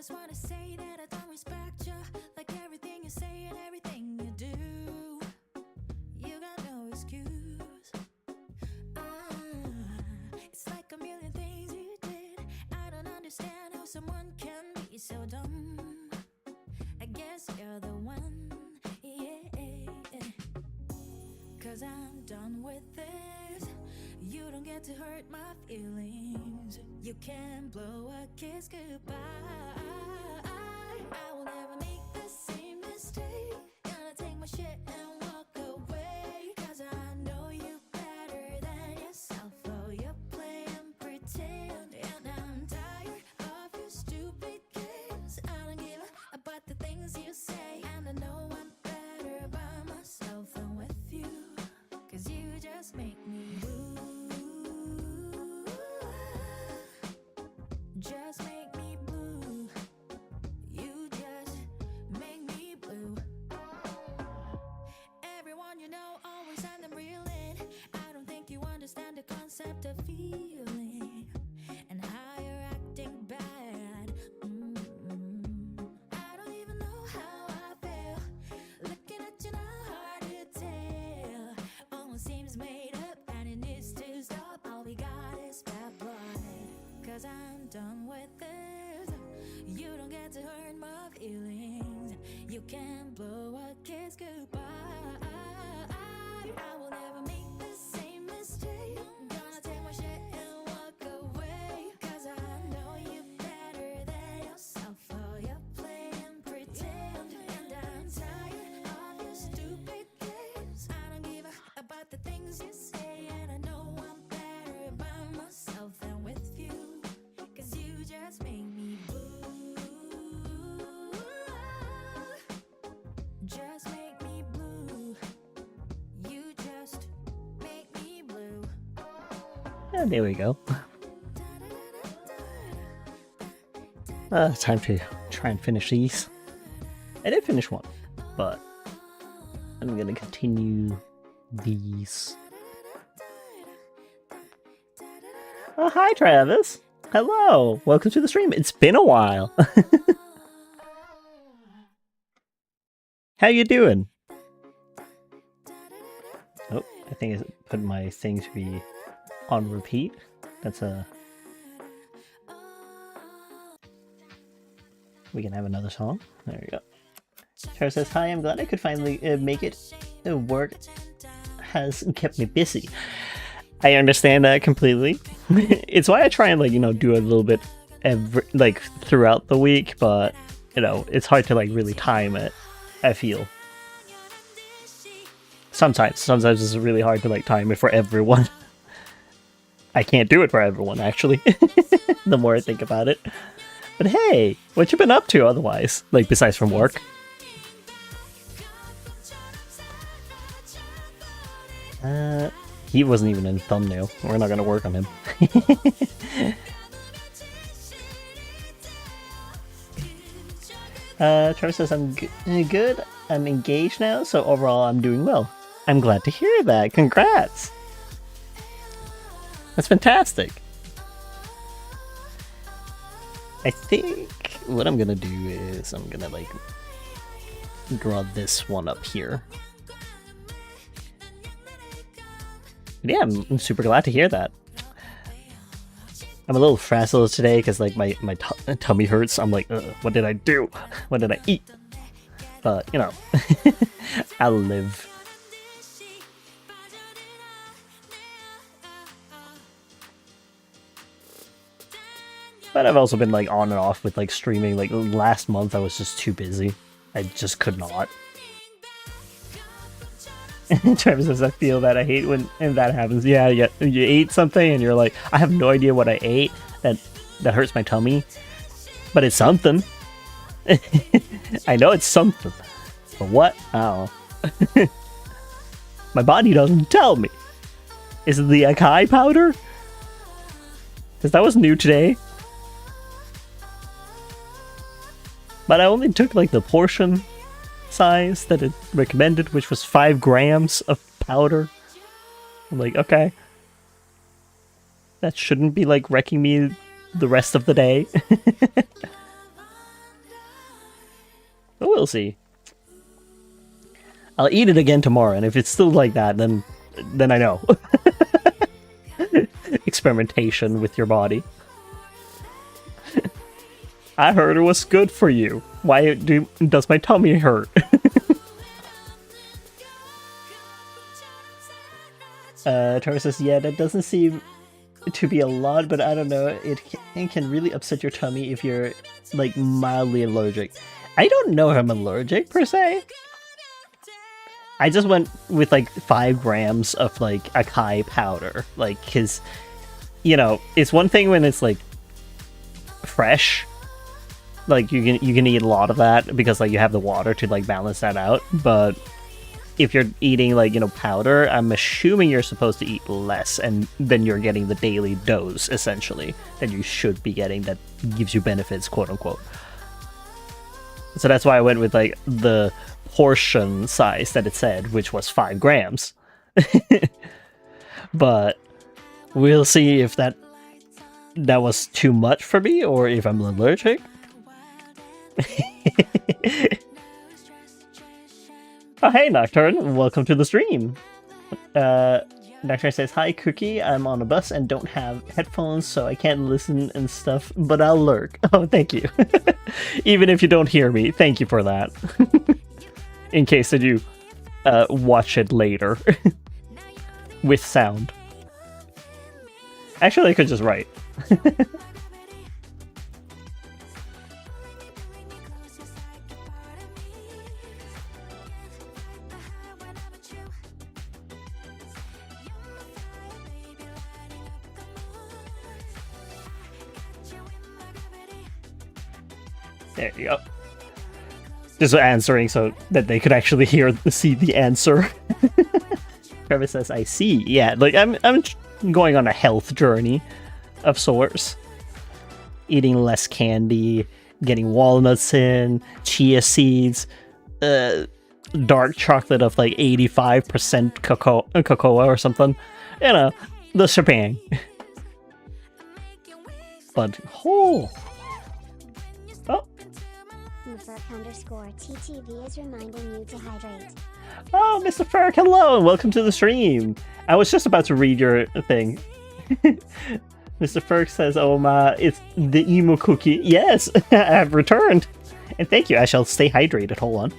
just wanna say that I don't respect you, like everything you say and everything you do. You got no excuse. It's like a million things you did. I don't understand how someone can be so dumb. I guess you're the one, yeah. Cause I'm done with this. You don't get to hurt my feelings. You can blow a kiss goodbye. I will never make the same mistake. Gonna take my shit and walk away. Cause I know you better than yourself. Oh, you play and pretend. And I'm tired of your stupid games. I don't give a about the things you say. And I know I'm better by myself than with you. Cause you just make me blue. Just make me blue. You just make me blue. Everyone you know always send them reeling. I don't think you understand the concept of feeling and how you're acting bad. I don't even know how I feel. Looking at you now, hard to tell. Almost seems made up and it needs to stop. All we got is bad blood. Cause I'm done with this. You don't get to hurt my feelings. You can blow a kiss goodbye. I will never make the same mistake. Gonna take my shit and walk away. Cause I know you better than yourself. Oh, you play and pretend. And I'm tired of your stupid games. I don't give a about the things you say. And I know I'm better by myself than with you. Cause you just make me blue. Just make me blue. You just make me blue. And there we go. Time to try and finish these. I did finish one, but I'm gonna continue these. Oh, hi Travis! Hello! Welcome to the stream. It's been a while. How you doing? Oh, I think I put my thing to be on repeat. That's a... We can have another song. There we go. Tara says, hi, I'm glad I could finally make it. Work has kept me busy. I understand that completely. It's why I try and, like, you know, do a little bit throughout the week, but, you know, it's hard to, like, really time it, I feel. Sometimes it's really hard to, like, time it for everyone. I can't do it for everyone, actually, the more I think about it. But hey, what you been up to otherwise? Like, besides from work? He wasn't even in the thumbnail. We're not gonna work on him. Trevor says, I'm good. I'm engaged now, so overall I'm doing well. I'm glad to hear that. Congrats! That's fantastic. I think what I'm gonna do is I'm gonna, like, draw this one up here. Yeah, I'm super glad to hear that. I'm a little frazzled today because, like, my tummy hurts. I'm like, ugh, what did I do? What did I eat? But, you know, I'll live. But I've also been, like, on and off with, like, streaming. Like, last month I was just too busy. I just could not. Trevor says, I feel that. I hate when that happens. Yeah, you ate something and you're like, I have no idea what I ate. That hurts my tummy. But it's something. I know it's something. But what? Oh. My body doesn't tell me. Is it the acai powder? Because that was new today. But I only took, like, the portion size that it recommended, which was 5 grams of powder. I'm like, okay. That shouldn't be, like, wrecking me the rest of the day. But we'll see. I'll eat it again tomorrow, and if it's still like that, then I know. Experimentation with your body. I heard it was good for you. Why does my tummy hurt? Tara says, yeah, that doesn't seem to be a lot, but I don't know. It can really upset your tummy if you're, like, mildly allergic. I don't know if I'm allergic, per se. I just went with, like, 5 grams of, like, acai powder. Like, because, you know, it's one thing when it's, like, fresh. Like, you can eat a lot of that because, like, you have the water to, like, balance that out. But if you're eating, like, you know, powder, I'm assuming you're supposed to eat less, and then you're getting the daily dose, essentially, that you should be getting that gives you benefits, quote-unquote. So that's why I went with, like, the portion size that it said, which was 5 grams. But we'll see if that was too much for me, or if I'm allergic. Oh, hey, Nocturne. Welcome to the stream. Nocturne says, hi, Cookie. I'm on a bus and don't have headphones, so I can't listen and stuff, but I'll lurk. Oh, thank you. Even if you don't hear me, thank you for that. In case that you watch it later. With sound. Actually, I could just write. There you go. Just answering so that they could actually see the answer. Trevor says, I see. Yeah, like I'm going on a health journey of sorts. Eating less candy, getting walnuts in, chia seeds, dark chocolate of like 85% cocoa or something. You know, the shebang. But, oh. _TTV is reminding you to hydrate. Oh, Mr. Ferg, hello, and welcome to the stream. I was just about to read your thing. Mr. Ferg says, oh my, it's the emo cookie. Yes, I have returned. And thank you, I shall stay hydrated. Hold on.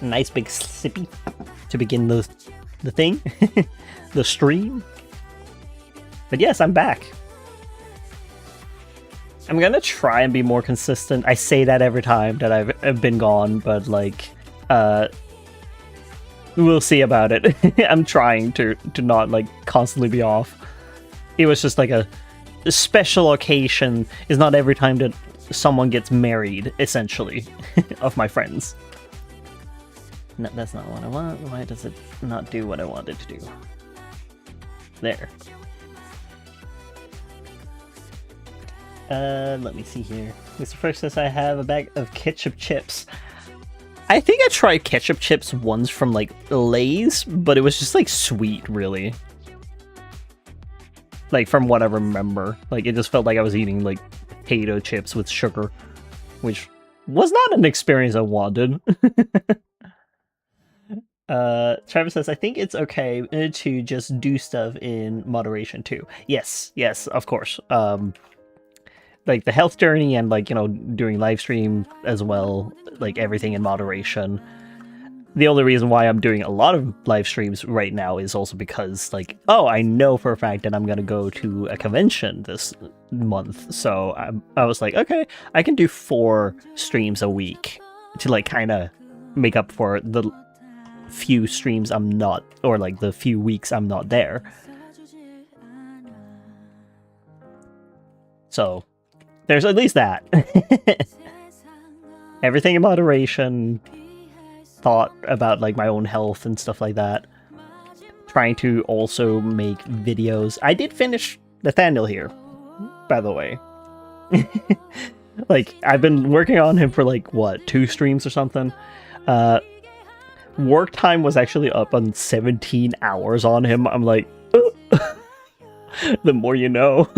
Nice big sippy to begin the thing. The stream. But yes, I'm back. I'm gonna try and be more consistent. I say that every time that I've been gone, but like, we'll see about it. I'm trying to not like constantly be off. It was just like a special occasion. It's not every time that someone gets married, essentially, of my friends. No, that's not what I want. Why does it not do what I want it to do? There. Let me see here. Mr. First says I have a bag of ketchup chips. I think I tried ketchup chips once from like Lay's, but it was just like sweet, really. Like from what I remember. Like it just felt like I was eating like potato chips with sugar, which was not an experience I wanted. Travis says, I think it's okay to just do stuff in moderation too. Yes, of course. Like the health journey and like, you know, doing live stream as well, like everything in moderation. The only reason why I'm doing a lot of live streams right now is also because like, oh, I know for a fact that I'm going to go to a convention this month. So I was like, okay, I can do 4 streams a week to like kind of make up for the few streams I'm not, or like the few weeks I'm not there. So there's at least that. Everything in moderation. Thought about like my own health and stuff like that. Trying to also make videos. I did finish Nathaniel here, by the way. Like I've been working on him for like what, 2 streams or something. Work time was actually up on 17 hours on him. I'm like, the more you know.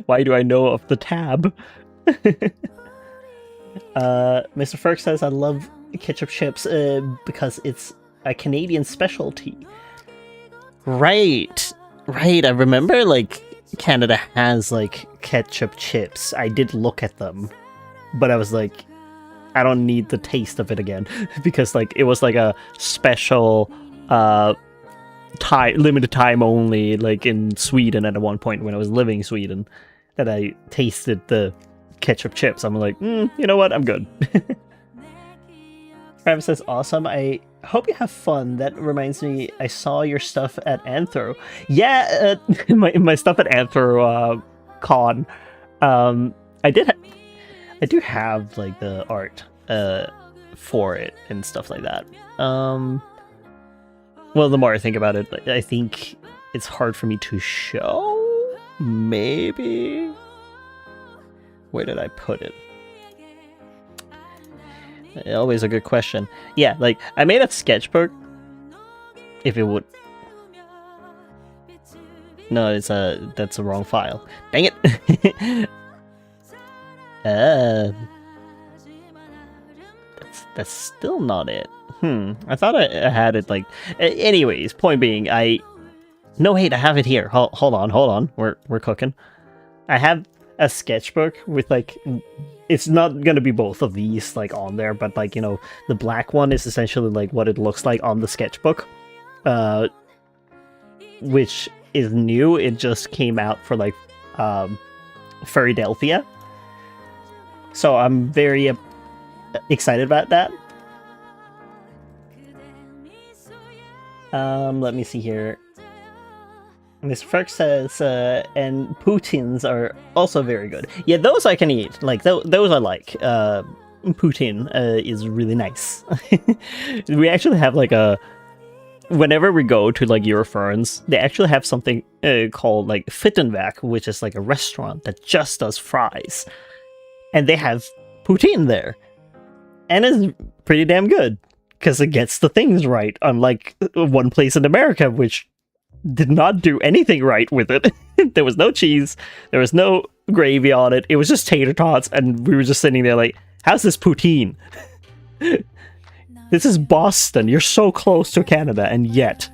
Why do I know of the tab? Mr. Ferg says, I love ketchup chips because it's a Canadian specialty. Right. I remember, like, Canada has, like, ketchup chips. I did look at them, but I was like, I don't need the taste of it again. Because, like, it was, like, a special, limited time only, like, in Sweden at one point when I was living in Sweden, that I tasted the ketchup chips. I'm like, you know what? I'm good. Travis says, awesome. I hope you have fun. That reminds me, I saw your stuff at Anthro. Yeah, my stuff at Anthro Con. I do have like the art for it and stuff like that. Well, the more I think about it, I think it's hard for me to show. Maybe. Where did I put it? Always a good question. Yeah, like, I made a sketchbook. If it would... No, that's a wrong file. Dang it! That's still not it. I thought I had it, like... Anyways, point being, No, wait, I have it here. Hold on. We're cooking. I have a sketchbook with, like... It's not gonna be both of these, like, on there, but, like, you know, the black one is essentially, like, what it looks like on the sketchbook. Which is new. It just came out for, like, Furrydelphia. So I'm very excited about that. Let me see here. Mr. Ferg says, and poutines are also very good. Yeah, those I can eat. Like, those I like. Poutine is really nice. We actually have, like, whenever we go to, like, Eurofurns, they actually have something called, like, Fittenwerk, which is, like, a restaurant that just does fries. And they have poutine there. And it's pretty damn good. Because it gets the things right, unlike one place in America, which did not do anything right with it. There was no cheese, there was no gravy on it, it was just tater tots, and we were just sitting there like, how's this poutine? This is Boston, you're so close to Canada, and yet.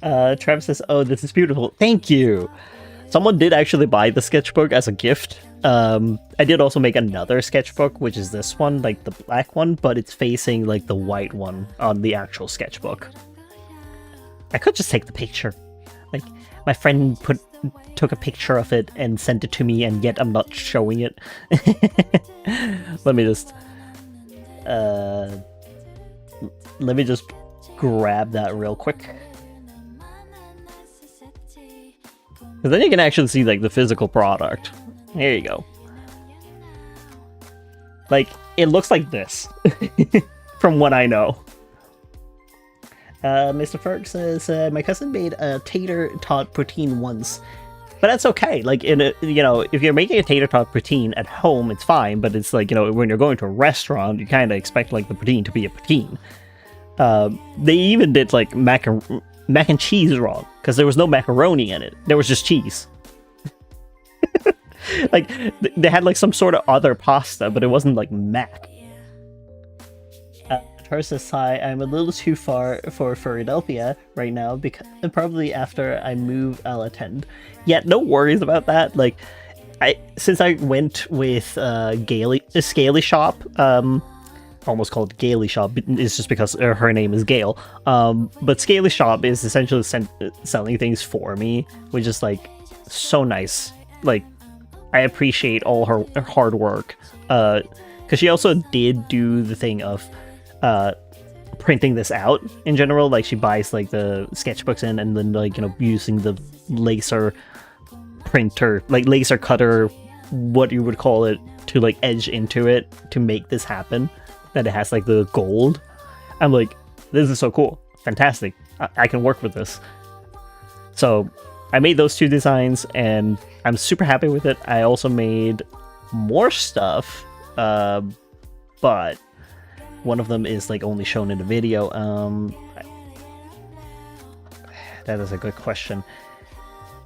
Travis says, oh, this is beautiful. Thank you! Someone did actually buy the sketchbook as a gift. I did also make another sketchbook, which is this one, like the black one, but it's facing like the white one on the actual sketchbook. I could just take the picture. Like, my friend took a picture of it and sent it to me, and yet I'm not showing it. Let me just grab that real quick. Because then you can actually see, like, the physical product. There you go. Like, it looks like this. From what I know. Mr. Ferg says, my cousin made a tater tot poutine once. But that's okay. Like, you know, if you're making a tater tot poutine at home, it's fine. But it's like, you know, when you're going to a restaurant, you kind of expect, like, the poutine to be a poutine. They even did, like, mac and cheese wrong. Because there was no macaroni in it. There was just cheese. Like, they had, like, some sort of other pasta, but it wasn't, like, mac. Says, hi, I'm a little too far for Philadelphia right now, because probably after I move I'll attend. Yeah, no worries about that. Like, since I went with Scaly Shop, almost called Gaily Shop, it's just because her name is Gail. But Scaly Shop is essentially selling things for me, which is, like, so nice. Like, I appreciate all her hard work. Because she also did do the thing of printing this out in general. Like, she buys, like, the sketchbooks in, and then, like, you know, using the laser printer, like, laser cutter, what you would call it, to, like, edge into it to make this happen. That it has, like, the gold. I'm like, this is so cool. Fantastic. I can work with this. So I made those two designs, and I'm super happy with it. I also made more stuff, but one of them is, like, only shown in the video. That is a good question.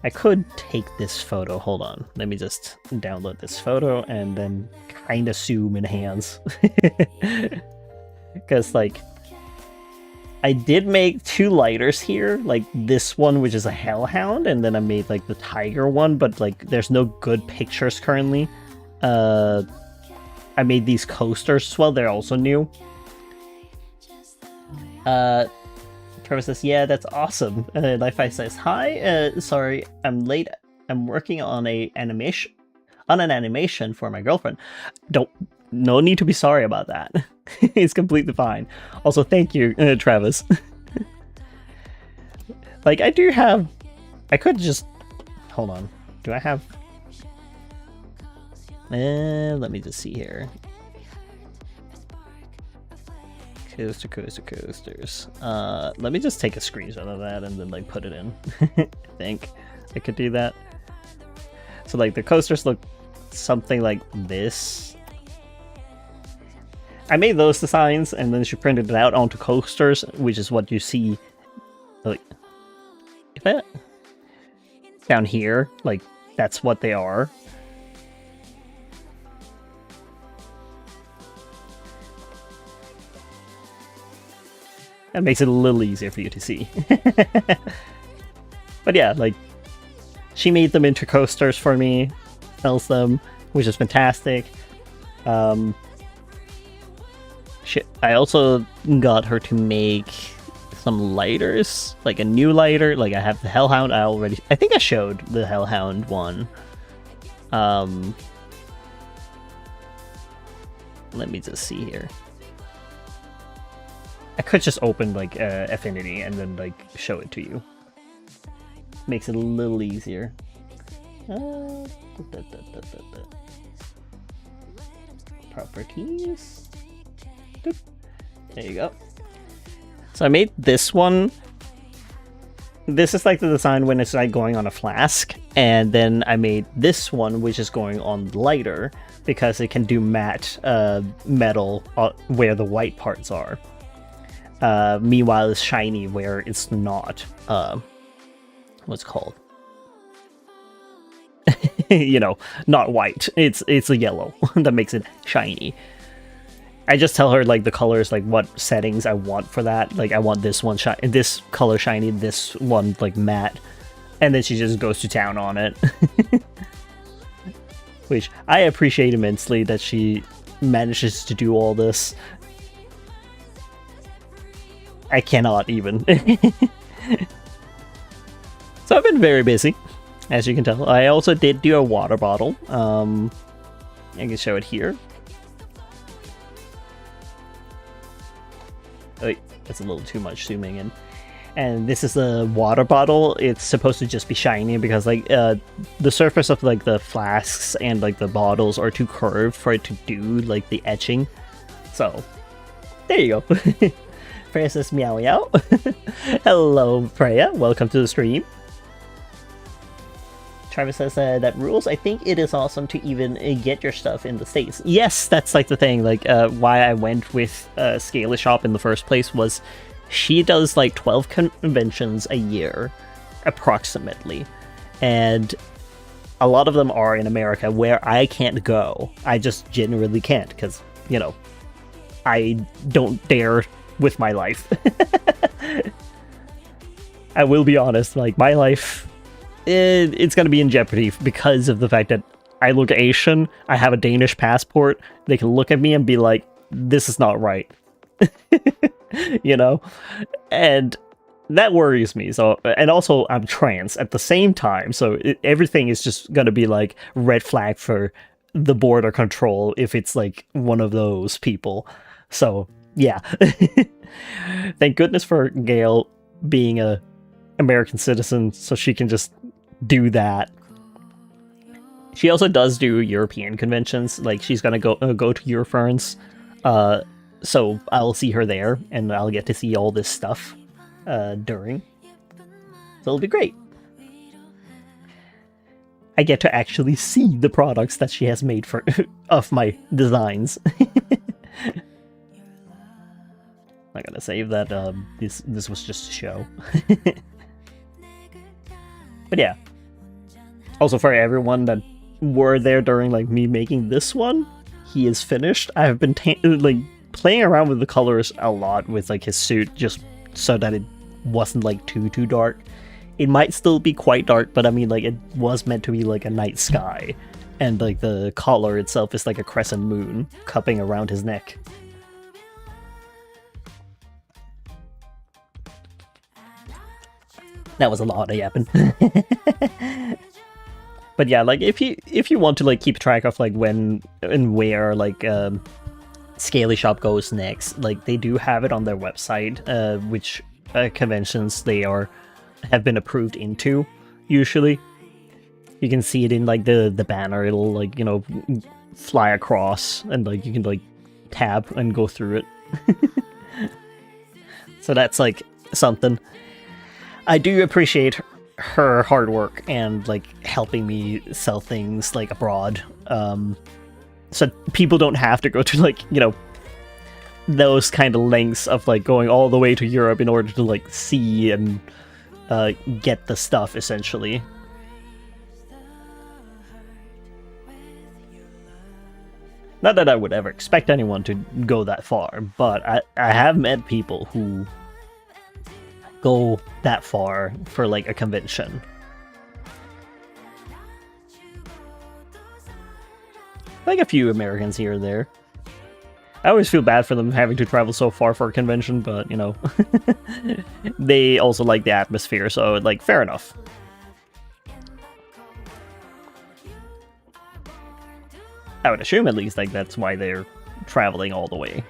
I could take this photo. Hold on. Let me just download this photo and then kind of zoom enhance. Because, like, I did make 2 lighters here. Like, this one, which is a hellhound, and then I made, like, the tiger one, but, like, there's no good pictures currently. I made these coasters as well. They're also new. Trevor says, yeah, that's awesome. Li-Fi says, hi, sorry, I'm late. I'm working on an animation for my girlfriend. No need to be sorry about that. It's completely fine. Also, thank you, Travis. Like, I could just, hold on. Do I have, let me just see here. Coasters. Let me just take a screenshot of that and then, like, put it in. I think I could do that. So, like, the coasters look something like this. I made those designs and then she printed it out onto coasters, which is what you see, like, if that down here, like, that's what they are. That makes it a little easier for you to see. But yeah, like, she made them into coasters for me, sells them, which is fantastic. I also got her to make some lighters, like a new lighter. Like, I have the Hellhound. I think I showed the Hellhound one. Let me just see here. I could just open, like, Affinity and then, like, show it to you. Makes it a little easier. Properties. Doop. There you go. So I made this one. This is like the design when it's like going on a flask, and then I made this one which is going on lighter because it can do matte metal where the white parts are. Meanwhile, it's shiny where it's not. What's it called? You know, not white. It's a yellow that makes it shiny. I just tell her, like, the colors, like, what settings I want for that. Like, I want this one this color shiny, this one, like, matte, and then she just goes to town on it. Which I appreciate immensely that she manages to do all this. I cannot even. So I've been very busy, as you can tell. I also did do a water bottle. I can show it here. Oh, wait, that's a little too much zooming in. And this is a water bottle. It's supposed to just be shiny because, like, the surface of, like, the flasks and, like, the bottles are too curved for it to do, like, the etching. So, there you go. Freya says meow meow. Hello, Freya. Welcome to the stream. Travis says that rules. I think it is awesome to even get your stuff in the States. Yes, that's, like, the thing. Like, why I went with Scala Shop in the first place was she does, like, 12 conventions a year, approximately. And a lot of them are in America where I can't go. I just genuinely can't because, you know, I don't dare with my life. I will be honest, like, my life, it's gonna be in jeopardy because of the fact that I look Asian, I have a Danish passport, they can look at me and be like, this is not right. You know? And that worries me. So, and also I'm trans at the same time, so everything is just gonna be like red flag for the border control if it's like one of those people. So, yeah. Thank goodness for Gail being a American citizen, so she can just do that. She also does do European conventions. Like, she's gonna go to Euroferns, so I'll see her there, and I'll get to see all this stuff during. So it'll be great. I get to actually see the products that she has made for of my designs. I'm gonna save that. This was just a show. But yeah, Also, for everyone that were there during like me making this one, he is finished. I have been like playing around with the colors a lot with like his suit, just so that it wasn't like too dark. It might still be quite dark, but I mean, like, it was meant to be like a night sky, and like the collar itself is like a crescent moon cupping around his neck. That was a lot of yapping. But yeah, like if you want to like keep track of like when and where like Scaly Shop goes next, like they do have it on their website, which conventions they have been approved into. Usually, you can see it in like the banner. It'll like, you know, fly across, and like you can like tab and go through it. So that's like something. I do appreciate her hard work and like helping me sell things like abroad, so people don't have to go to like, you know, those kind of lengths of like going all the way to Europe in order to like see and get the stuff, essentially. Not that I would ever expect anyone to go that far, but I have met people who go that far for like a convention. Like a few Americans here and there. I always feel bad for them having to travel so far for a convention, but you know, they also like the atmosphere, so like fair enough. I would assume at least like that's why they're traveling all the way.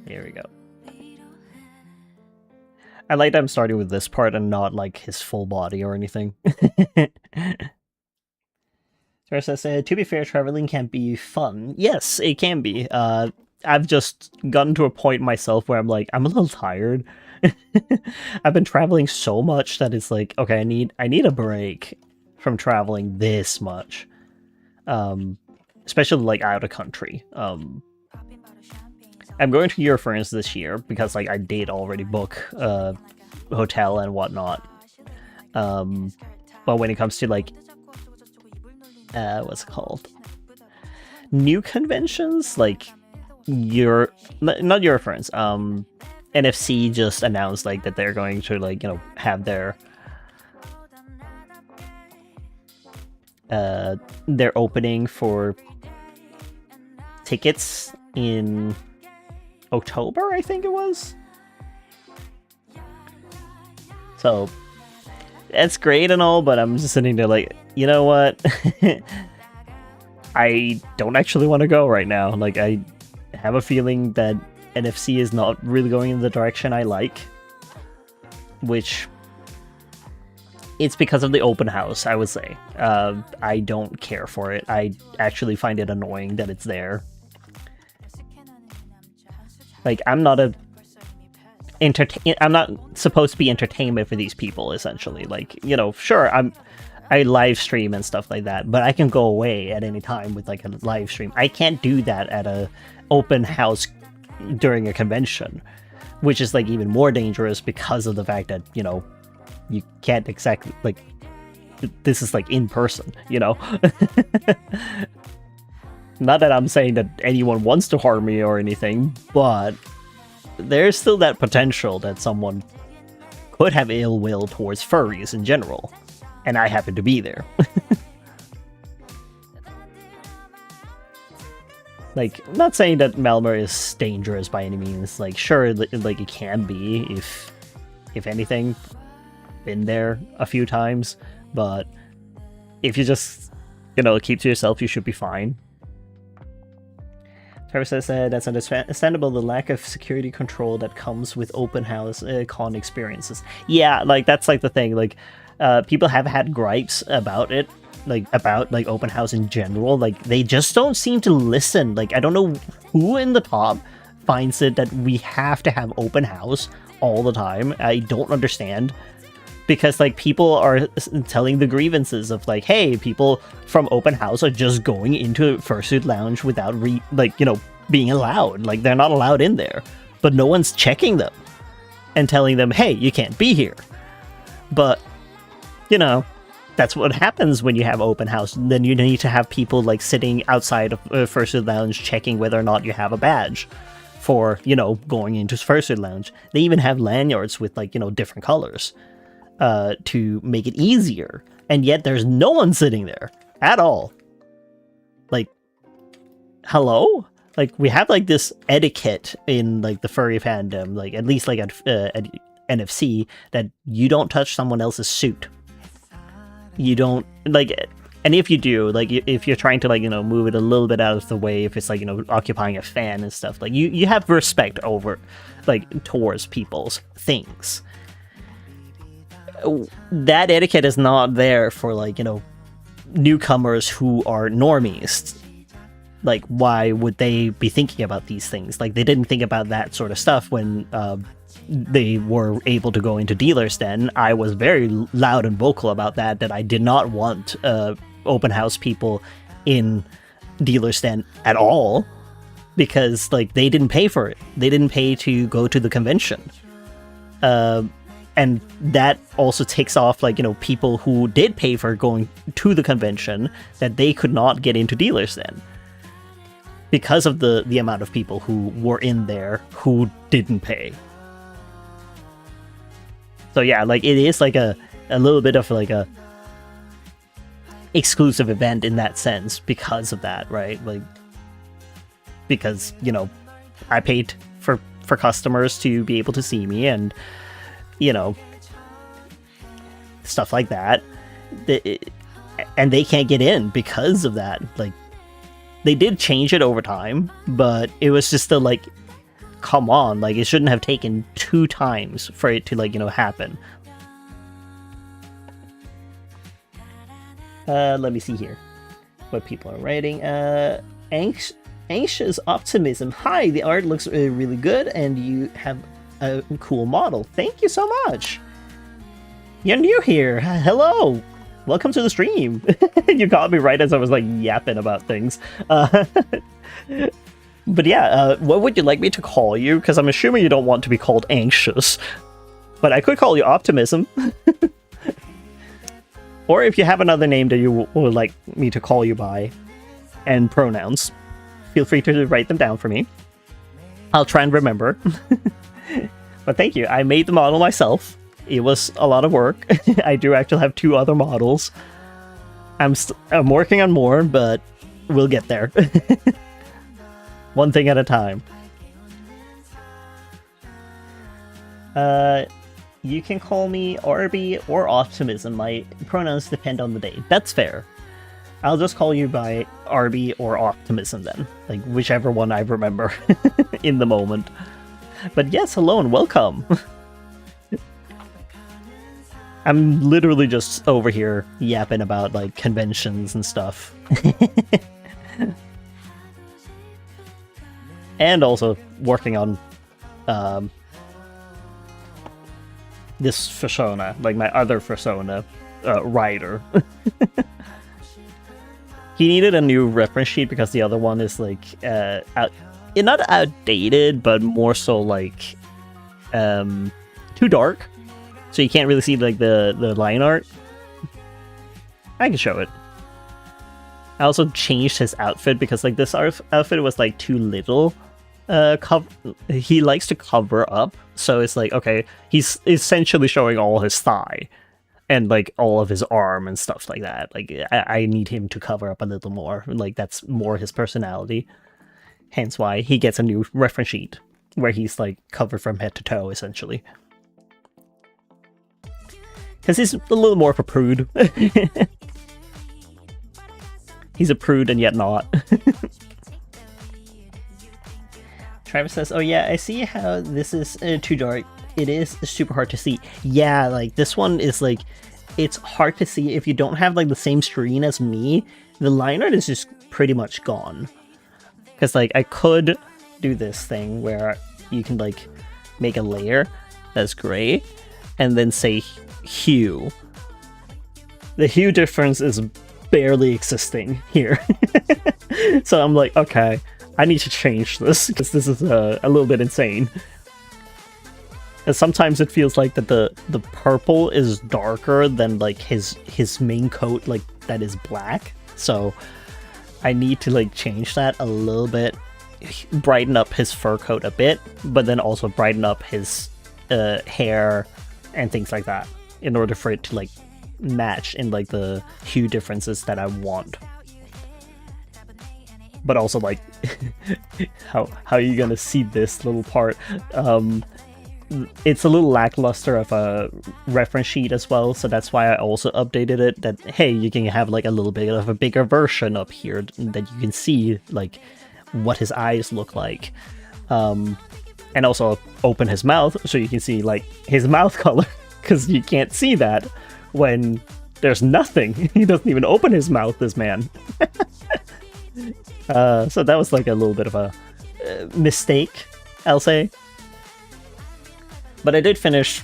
Here we go. I like that I'm starting with this part and not like his full body or anything. Sarah says, to be fair, traveling can be fun. Yes, it can be. I've just gotten to a point myself where I'm like, I'm a little tired. I've been traveling so much that it's like, okay, I need a break from traveling this much. Especially like out of country. I'm going to Eurofurence this year because like I did already book hotel and whatnot. But when it comes to like what's it called? New conventions, like not Eurofurence. NFC just announced like that they're going to like, you know, have their opening for tickets in October, I think it was. So that's great and all, but I'm just sitting there like, you know what? I don't actually want to go right now. Like, I have a feeling that NFC is not really going in the direction I like, which it's because of the open house, I would say. I don't care for it. I actually find it annoying that it's there. Like, I'm not supposed to be entertainment for these people, essentially. Like, you know, sure, I live stream and stuff like that, but I can go away at any time with like a live stream. I can't do that at a open house during a convention, which is like even more dangerous because of the fact that, you know, you can't exactly like, this is like in person, you know. Not that I'm saying that anyone wants to harm me or anything, but there's still that potential that someone could have ill will towards furries in general, and I happen to be there. Like, not saying that Malmö is dangerous by any means. Like, sure, like it can be if anything, been there a few times, but if you just, you know, keep to yourself, you should be fine. Trevor says that's understandable, the lack of security control that comes with open house con experiences. Yeah, like that's like the thing, like people have had gripes about it, like about like open house in general. Like they just don't seem to listen. Like I don't know who in the top finds it that we have to have open house all the time. I don't understand. because like people are telling the grievances of like, hey, people from open house are just going into Fursuit Lounge without being allowed. Like, they're not allowed in there, but no one's checking them and telling them, hey, you can't be here. But that's what happens when you have open house. Then you need to have people like sitting outside of Fursuit Lounge checking whether or not you have a badge for going into Fursuit Lounge. They even have lanyards with like different colors to make it easier, and yet there's no one sitting there at all. Like, hello? Like, we have like this etiquette in like the furry fandom, like at least like at NFC, that you don't touch someone else's suit. You don't like, and if you do, like if you're trying to like move it a little bit out of the way, if it's like occupying a fan and stuff, like you have respect over like towards people's things. That etiquette is not there for like newcomers who are normies. Like, why would they be thinking about these things? Like, they didn't think about that sort of stuff when they were able to go into Dealer's Den. I was very loud and vocal about that I did not want open house people in Dealer's Den at all, because like they didn't pay for it. They didn't pay to go to the convention. And that also takes off like people who did pay for going to the convention, that they could not get into Dealer's Den because of the amount of people who were in there who didn't pay. So yeah, like it is like a little bit of like a exclusive event in that sense because of that, right? Like, because I paid for customers to be able to see me, and stuff like that. And they can't get in because of that. Like, they did change it over time, but it was just still like, come on, like it shouldn't have taken 2 times for it to like happen. Let me see here what people are writing. Anxious optimism. Hi, the art looks really good, and you have a cool model. Thank you so much. You're new here. Hello. Welcome to the stream. You got me right as I was like yapping about things. But yeah, what would you like me to call you? Because I'm assuming you don't want to be called anxious. But I could call you optimism. Or if you have another name that you would like me to call you by, and pronouns, feel free to write them down for me. I'll try and remember. But thank you. I made the model myself. It was a lot of work. I do actually have 2 other models. I'm working on more, but we'll get there. One thing at a time. You can call me Arby or Optimism. My pronouns depend on the day. That's fair. I'll just call you by Arby or Optimism then. Like, whichever one I remember in the moment. But yes, hello and welcome. I'm literally just over here yapping about like conventions and stuff. And also working on this persona, like my other persona, Ryder. He needed a new reference sheet because the other one is like not outdated, but more so like too dark. So you can't really see like the line art. I can show it. I also changed his outfit because like this outfit was like too little. He likes to cover up, so it's like, okay, he's essentially showing all his thigh and like all of his arm and stuff like that. Like I need him to cover up a little more. Like that's more his personality. Hence why he gets a new reference sheet where he's like covered from head to toe essentially. Because he's a little more of a prude. He's a prude and yet not. Travis says, oh yeah, I see how this is too dark. It is super hard to see. Yeah, like this one is like, it's hard to see if you don't have like the same screen as me. The line art is just pretty much gone. Because like I could do this thing where you can like make a layer that's gray and then say hue. The hue difference is barely existing here. So I'm like, okay, I need to change this because this is a little bit insane. And sometimes it feels like that the purple is darker than like his main coat, like that is black. So I need to like change that a little bit, brighten up his fur coat a bit, but then also brighten up his hair and things like that in order for it to like match in like the hue differences that I want. But also like how are you gonna see this little part? It's a little lackluster of a reference sheet as well, so that's why I also updated it, that hey, you can have like a little bit of a bigger version up here that you can see like what his eyes look like, and also open his mouth so you can see like his mouth color, because you can't see that when there's nothing. He doesn't even open his mouth, this man. So that was like a little bit of a mistake, I'll say. But I did finish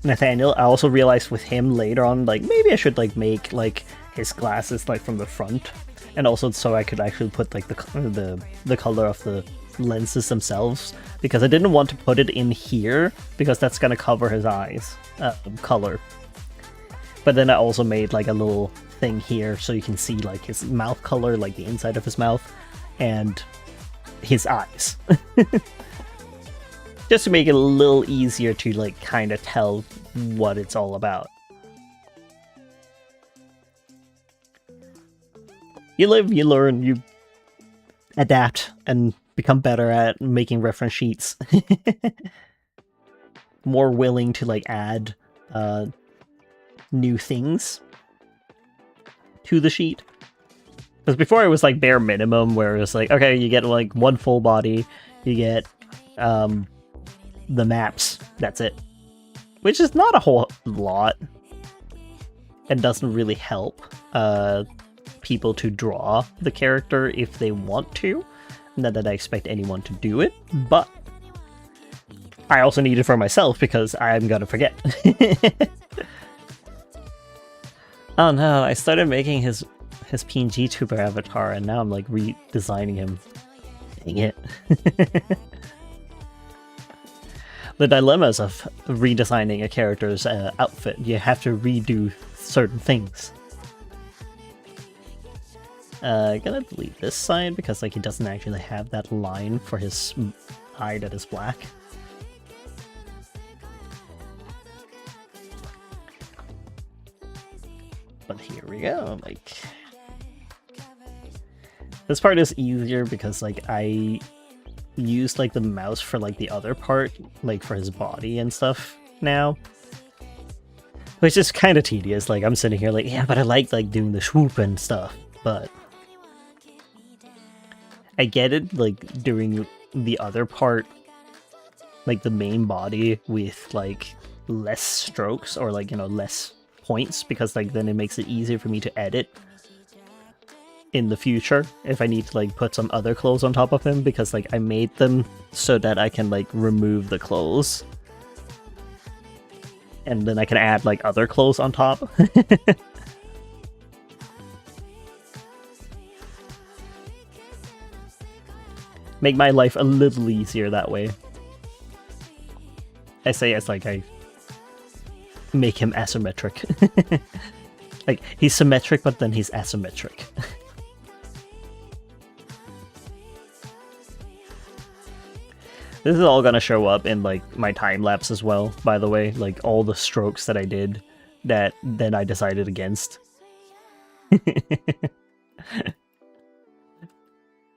Nathaniel. I also realized with him later on, like maybe I should like make like his glasses like from the front, and also so I could actually put like the color of the lenses themselves, because I didn't want to put it in here because that's gonna cover his eyes color. But then I also made like a little thing here so you can see like his mouth color, like the inside of his mouth, and his eyes. Just to make it a little easier to like kind of tell what it's all about. You live, you learn, you adapt and become better at making reference sheets. More willing to like add new things to the sheet. Because before it was like bare minimum, where it was like, okay, you get like one full body, you get the maps, that's it. Which is not a whole lot, and doesn't really help people to draw the character if they want to. Not that I expect anyone to do it, but I also need it for myself because I'm gonna forget. Oh no, I started making his PNG tuber avatar and now I'm like redesigning him. Dang it. The dilemmas of redesigning a character's outfit. You have to redo certain things. Gonna delete this side because like he doesn't actually have that line for his eye that is black. But here we go, like... This part is easier because like I used like the mouse for like the other part, like for his body and stuff now. Which is kind of tedious, like I'm sitting here like, yeah, but I like doing the swoop and stuff, but... I get it, like, doing the other part, like the main body with like less strokes or like, you know, less points, because like then it makes it easier for me to edit in the future if I need to like put some other clothes on top of him, because like I made them so that I can like remove the clothes and then I can add like other clothes on top. Make my life a little easier that way. I say it's like I make him asymmetric. Like, he's symmetric, but then he's asymmetric. This is all gonna show up in like my time lapse as well, by the way. Like all the strokes that I did that then I decided against.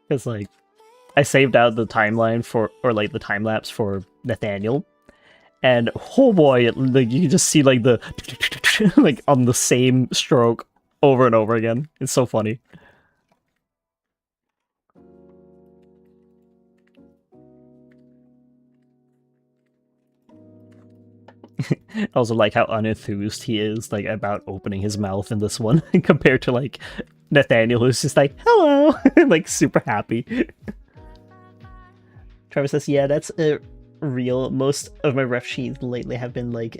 Because like I saved out the timeline for, or like the time lapse for Nathaniel, and oh boy, like you can just see like the like on the same stroke over and over again. It's so funny. I also like how unenthused he is, like, about opening his mouth in this one, compared to, like, Nathaniel, who's just like, hello! Like, super happy. Trevor says, yeah, that's real. Most of my ref sheets lately have been, like,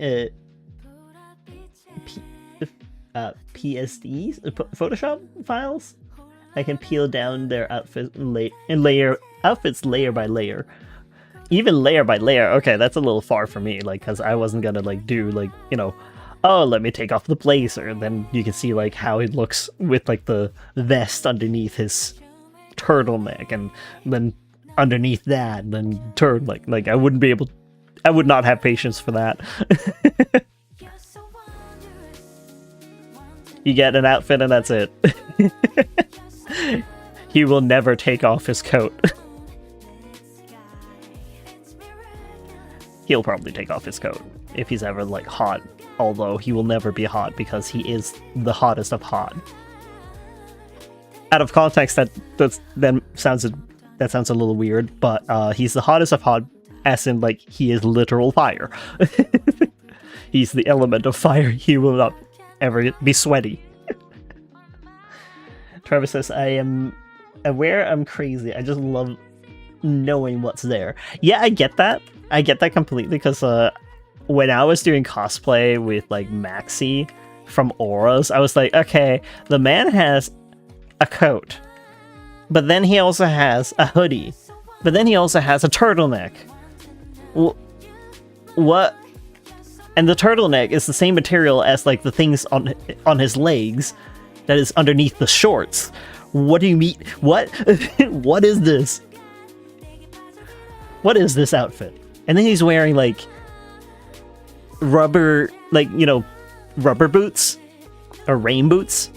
PSDs, Photoshop files. I can peel down their outfits outfits layer by layer, even layer by layer. Okay, that's a little far for me, like, because I wasn't gonna like do like, you know, oh, let me take off the blazer, and then you can see like how it looks with like the vest underneath his turtleneck, and then underneath that, and then turn like I wouldn't be able. I would not have patience for that. You get an outfit and that's it. He will never take off his coat. He'll probably take off his coat if he's ever like hot, although he will never be hot because he is the hottest of hot. Out of context, that sounds a little weird, but he's the hottest of hot, as in like he is literal fire. He's the element of fire. He will not ever be sweaty. Trevor says, I am aware I'm crazy. I just love knowing what's there. Yeah, I get that. I get that completely, because when I was doing cosplay with like Maxi from Auras, I was like, okay, the man has a coat, but then he also has a hoodie, but then he also has a turtleneck. What? And the turtleneck is the same material as like the things on his legs that is underneath the shorts. What do you mean? What? What is this? What is this outfit? And then he's wearing like rubber, like, you know, rubber boots or rain boots.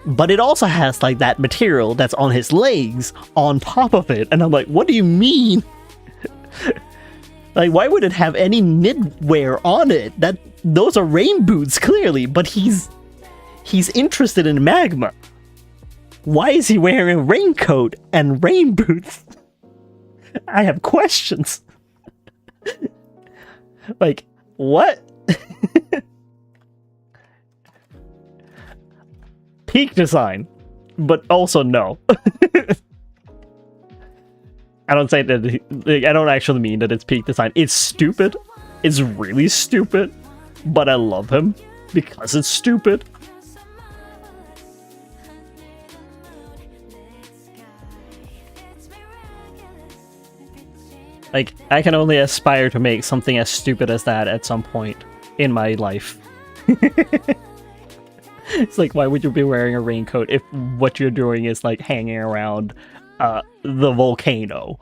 But it also has like that material that's on his legs on top of it. And I'm like, what do you mean? Like, why would it have any knitwear on it? Those are rain boots, clearly, but he's interested in magma. Why is he wearing a raincoat and rain boots? I have questions. Like, what? Peak design, but also no. I don't say that. I don't actually mean that it's peak design. It's stupid. It's really stupid. But I love him because it's stupid. Like, I can only aspire to make something as stupid as that at some point in my life. It's like, why would you be wearing a raincoat if what you're doing is like hanging around the volcano?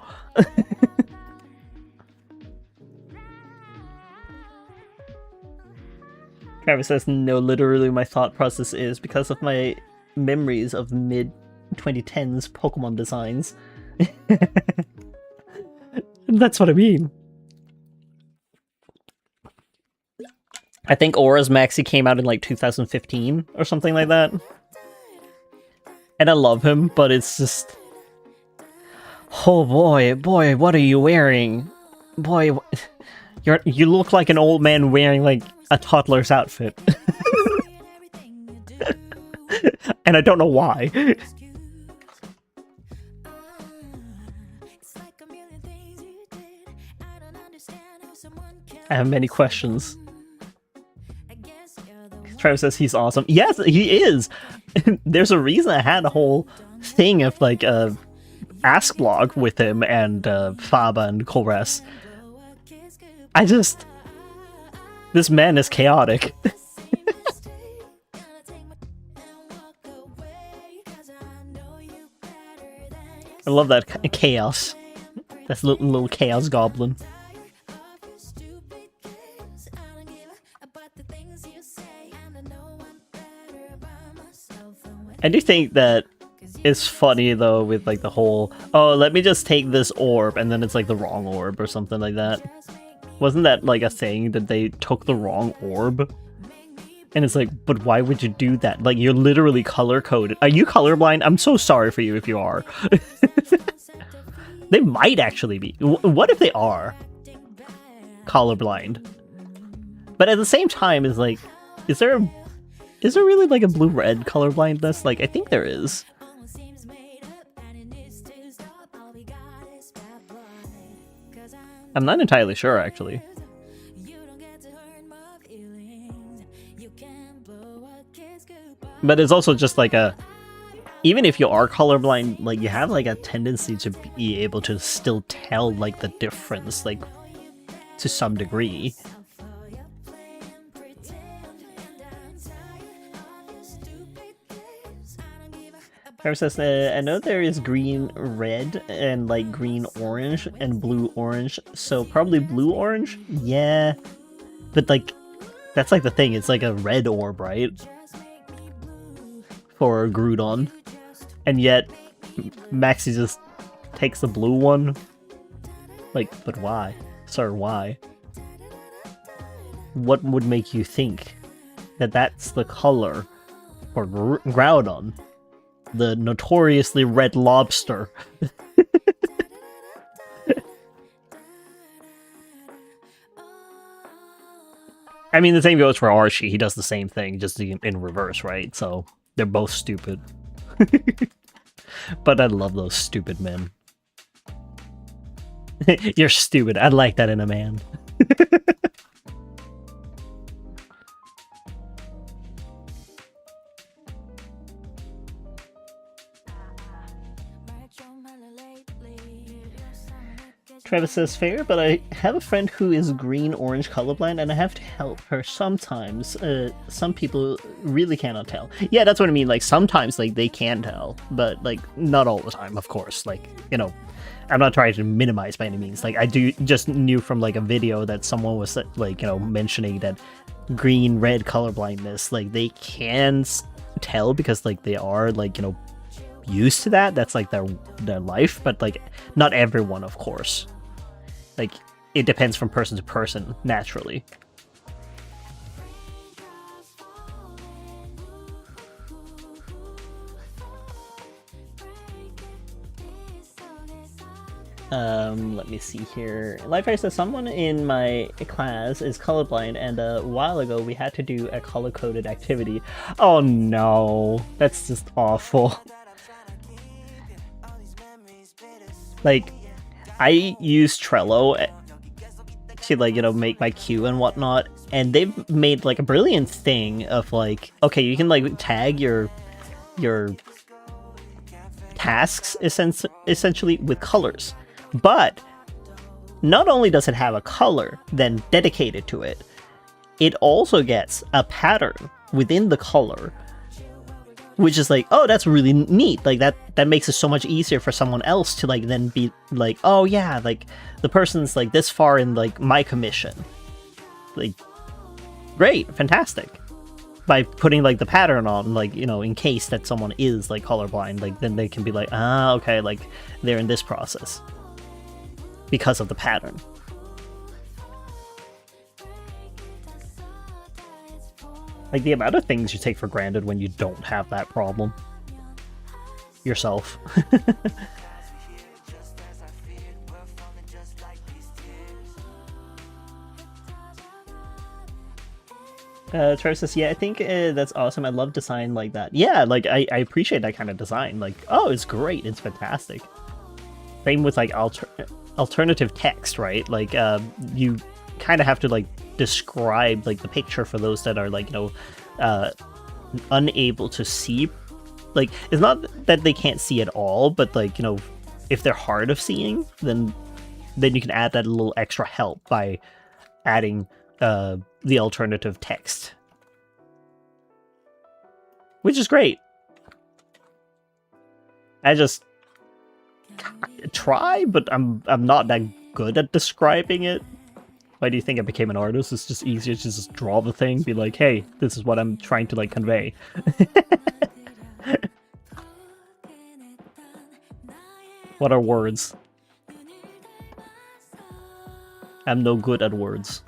Travis says, no, literally my thought process is because of my memories of mid-2010s Pokemon designs. That's what I mean. I think Aura's Maxi came out in like 2015 or something like that. And I love him, but it's just... Oh boy, what are you wearing? Boy, you look like an old man wearing like a toddler's outfit. And I don't know why. I have many questions. Trevor says he's awesome. Yes, he is! There's a reason I had a whole thing of like a Ask blog with him and Faba and Kolres. This man is chaotic. I love that chaos. That's a little chaos goblin. I do think that it's funny though with like the whole, oh, let me just take this orb, and then it's like the wrong orb or something like that. Wasn't that like a thing that they took the wrong orb? And it's like, but why would you do that? Like, you're literally color-coded. Are you colorblind? I'm so sorry for you if you are. They might actually be. What if they are colorblind? But at the same time, is like, is there really like a blue-red colorblindness? Like, I think there is. I'm not entirely sure, actually. But it's also just like a, even if you are colorblind, like you have like a tendency to be able to still tell like the difference, like to some degree. Trevor says, I know there is green, red, and like green, orange, and blue, orange. So probably blue, orange? Yeah. But like, that's like the thing. It's like a red orb, right? For Groudon. And yet, Maxie just takes the blue one. Like, but why? Sir, why? What would make you think that that's the color for Groudon? The notoriously red lobster. I mean, the same goes for Archie. He does the same thing, just in reverse, right? So, they're both stupid. But I love those stupid men. You're stupid. I like that in a man. Travis says, fair, but I have a friend who is green-orange colorblind, and I have to help her sometimes. Some people really cannot tell. Yeah, that's what I mean. Like, sometimes, like, they can tell, but, like, not all the time, of course. Like, you know, I'm not trying to minimize by any means. Like, I just knew from, like, a video that someone was, like, you know, mentioning that green-red colorblindness, like, they can tell because, like, they are, like, you know, used to that. That's, like, their life, but, like, not everyone, of course. Like, it depends from person to person, naturally. Let me see here. Lifefire says, someone in my class is colorblind, and a while ago we had to do a color-coded activity. Oh no, that's just awful. Like, I use Trello to, like, you know, make my queue and whatnot, and they've made, like, a brilliant thing of, like, okay, you can, like, tag your tasks, essentially, with colors. But not only does it have a color then dedicated to it, it also gets a pattern within the color, which is like, oh, that's really neat. Like, that makes it so much easier for someone else to, like, then be like, oh yeah, like, the person's, like, this far in, like, my commission. Like, great, fantastic. By putting, like, the pattern on, like, you know, in case that someone is, like, colorblind, like, then they can be like, ah, okay, like, they're in this process. Because of the pattern. Like, the amount of things you take for granted when you don't have that problem. Yourself. Trevor says, yeah, I think that's awesome. I love design like that. Yeah, like, I appreciate that kind of design. Like, oh, it's great. It's fantastic. Same with, like, alternative text, right? Like, you kind of have to, like, describe, like, the picture for those that are, like, you know, unable to see. Like, it's not that they can't see at all, but, like, you know, if they're hard of seeing, then you can add that little extra help by adding the alternative text, which is great. I just try, but I'm not that good at describing it. Why do you think I became an artist? It's just easier to just draw the thing, be like, hey, this is what I'm trying to, like, convey. What are words? I'm no good at words.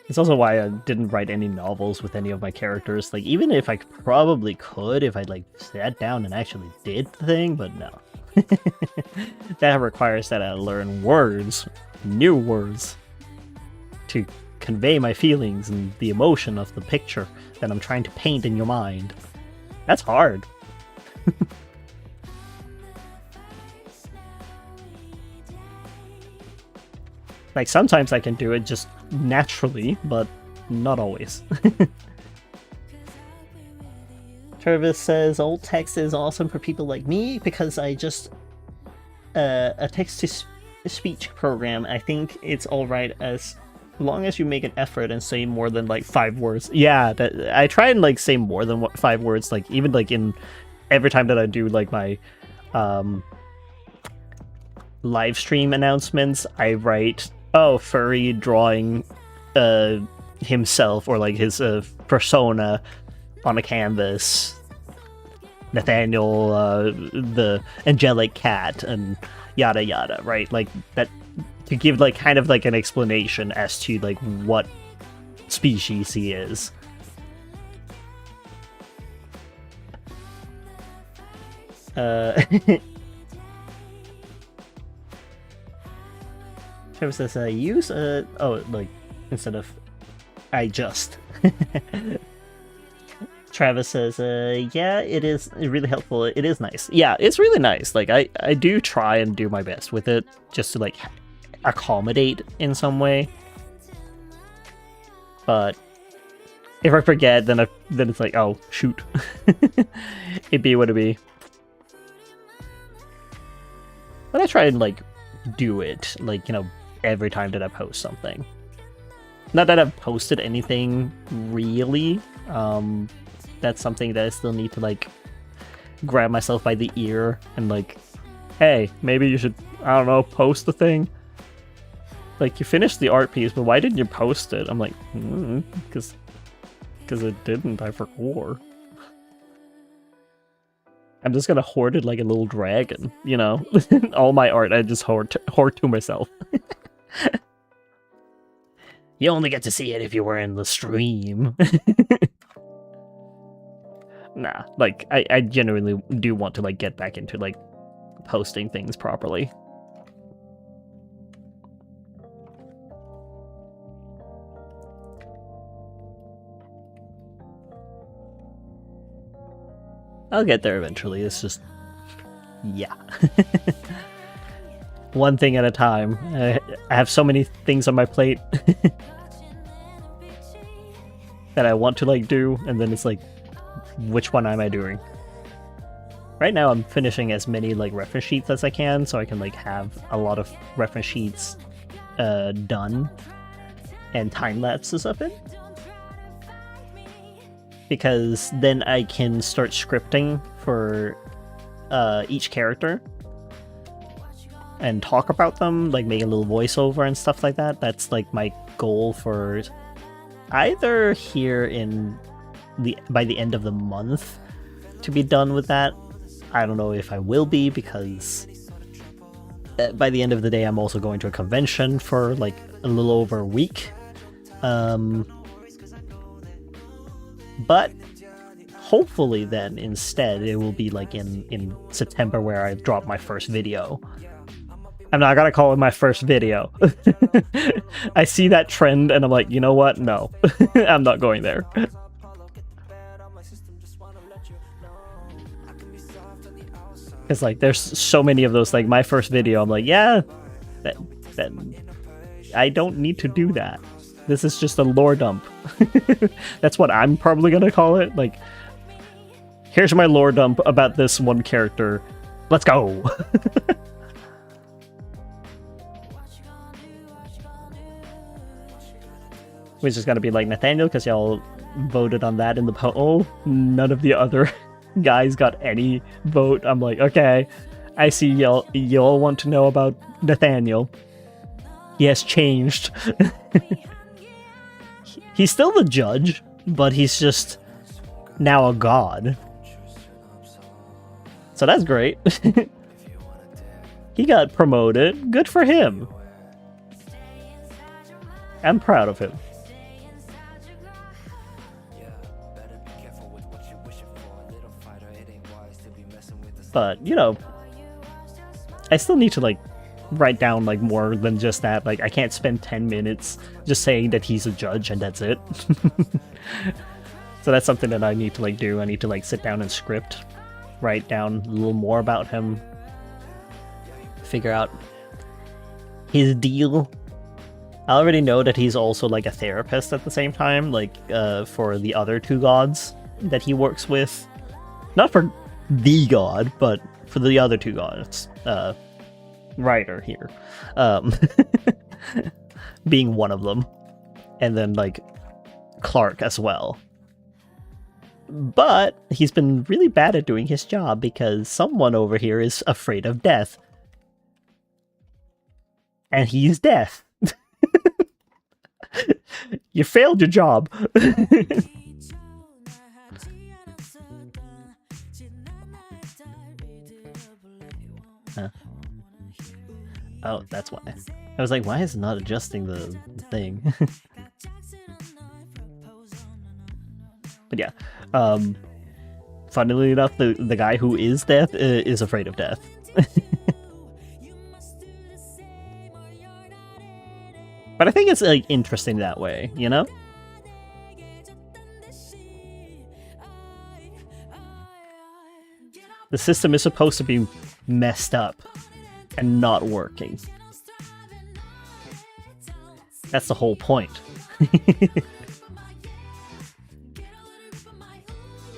It's also why I didn't write any novels with any of my characters. Like, even if I probably could, if I, like, sat down and actually did the thing, but no. That requires that I learn words, new words, to convey my feelings and the emotion of the picture that I'm trying to paint in your mind. That's hard. Like, sometimes I can do it just naturally, but not always. Travis says alt text is awesome for people like me because I just a text-to-speech program. I think it's alright as long as you make an effort and say more than like 5 words. Yeah, I try and like say more than 5 words. Like even like in every time that I do like my live stream announcements, I write, oh, furry drawing himself or like his persona on a canvas, Nathaniel, the angelic cat, and yada yada, right? Like that, to give like kind of like an explanation as to like what species he is. Travis says, use oh, like instead of I just. Travis says, yeah, it is really helpful. It is nice. Yeah, it's really nice. Like, I do try and do my best with it, just to, like, accommodate in some way. But if I forget, then it's like, oh, shoot. It be what it be. But I try and, like, do it, like, you know, every time that I post something. Not that I've posted anything, really. That's something that I still need to, like, grab myself by the ear and, like, hey, maybe you should, I don't know, post the thing. Like, you finished the art piece, but why didn't you post it? I'm like, because it didn't, I forgot. I'm just gonna hoard it like a little dragon, you know? All my art, I just hoard to myself. You only get to see it if you were in the stream. Nah, like, I genuinely do want to, like, get back into, like, posting things properly. I'll get there eventually, it's just... yeah. One thing at a time. I have so many things on my plate that I want to, like, do, and then it's like, which one am I doing? Right now I'm finishing as many, like, reference sheets as I can, so I can, like, have a lot of reference sheets done and time lapses of it. Because then I can start scripting for each character and talk about them, like make a little voiceover and stuff like that. That's like my goal for either here in by the end of the month to be done with that. I don't know if I will be, because by the end of the day I'm also going to a convention for like a little over a week. But hopefully then instead it will be like in September where I drop my first video. I'm not gonna call it my first video. I see that trend and I'm like, you know what? No, I'm not going there. It's like there's so many of those, like my first video, I'm like, yeah, that I don't need to do that. This is just a lore dump. That's what I'm probably gonna call it. Like, here's my lore dump about this one character. Let's go. Which is gonna be like Nathaniel, because y'all voted on that in the poll. None of the other guys got any vote. I'm like, okay, I see y'all want to know about Nathaniel. He has changed. He's still the judge, but he's just now a god. So that's great. He got promoted. Good for him. I'm proud of him. But, you know, I still need to, like, write down, like, more than just that. Like, I can't spend 10 minutes just saying that he's a judge and that's it. So that's something that I need to, like, do. I need to, like, sit down and script, write down a little more about him, figure out his deal, I already know that he's also like a therapist at the same time, like for the other two gods that he works with. Not for the god, but for the other two gods. Ryder here. Being one of them. And then like Clark as well. But he's been really bad at doing his job because someone over here is afraid of death. And he's death. You failed your job. Huh. Oh, that's why. I was like, why is it not adjusting the thing? But yeah, funnily enough, the guy who is death is afraid of death. But I think it's like interesting that way, you know? The system is supposed to be messed up and not working. That's the whole point.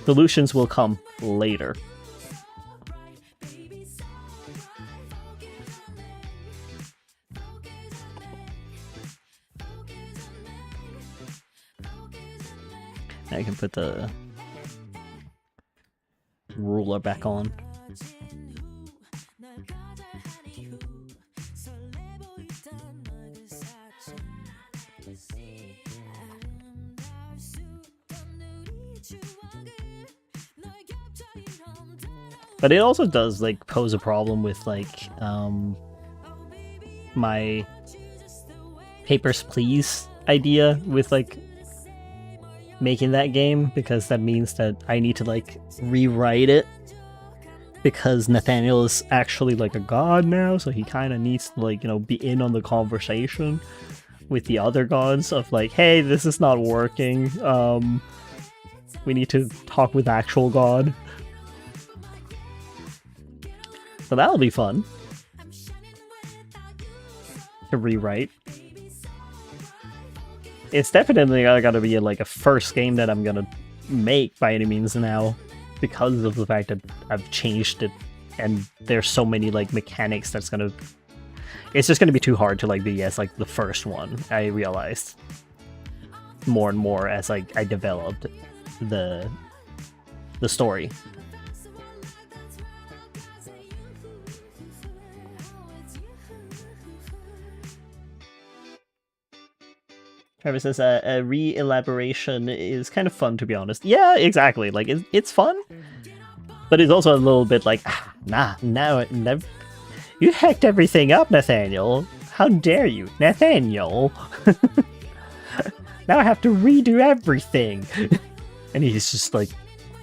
Solutions will come later. I can put the ruler back on. But it also does like pose a problem with like my Papers, Please idea with like making that game, because that means that I need to like rewrite it because Nathaniel is actually like a god now, so he kind of needs to like, you know, be in on the conversation with the other gods of like, hey, this is not working, we need to talk with actual god. So that'll be fun to rewrite. It's definitely gotta be like a first game that I'm gonna make by any means now, because of the fact that I've changed it and there's so many like mechanics that's gonna... It's just gonna be too hard to like be as like the first one, I realized. More and more as like I developed the story. Trevor says a re-elaboration is kind of fun, to be honest. Yeah, exactly. Like, it's fun, but it's also a little bit like, now you hacked everything up, Nathaniel. How dare you, Nathaniel? Now I have to redo everything. And he's just like,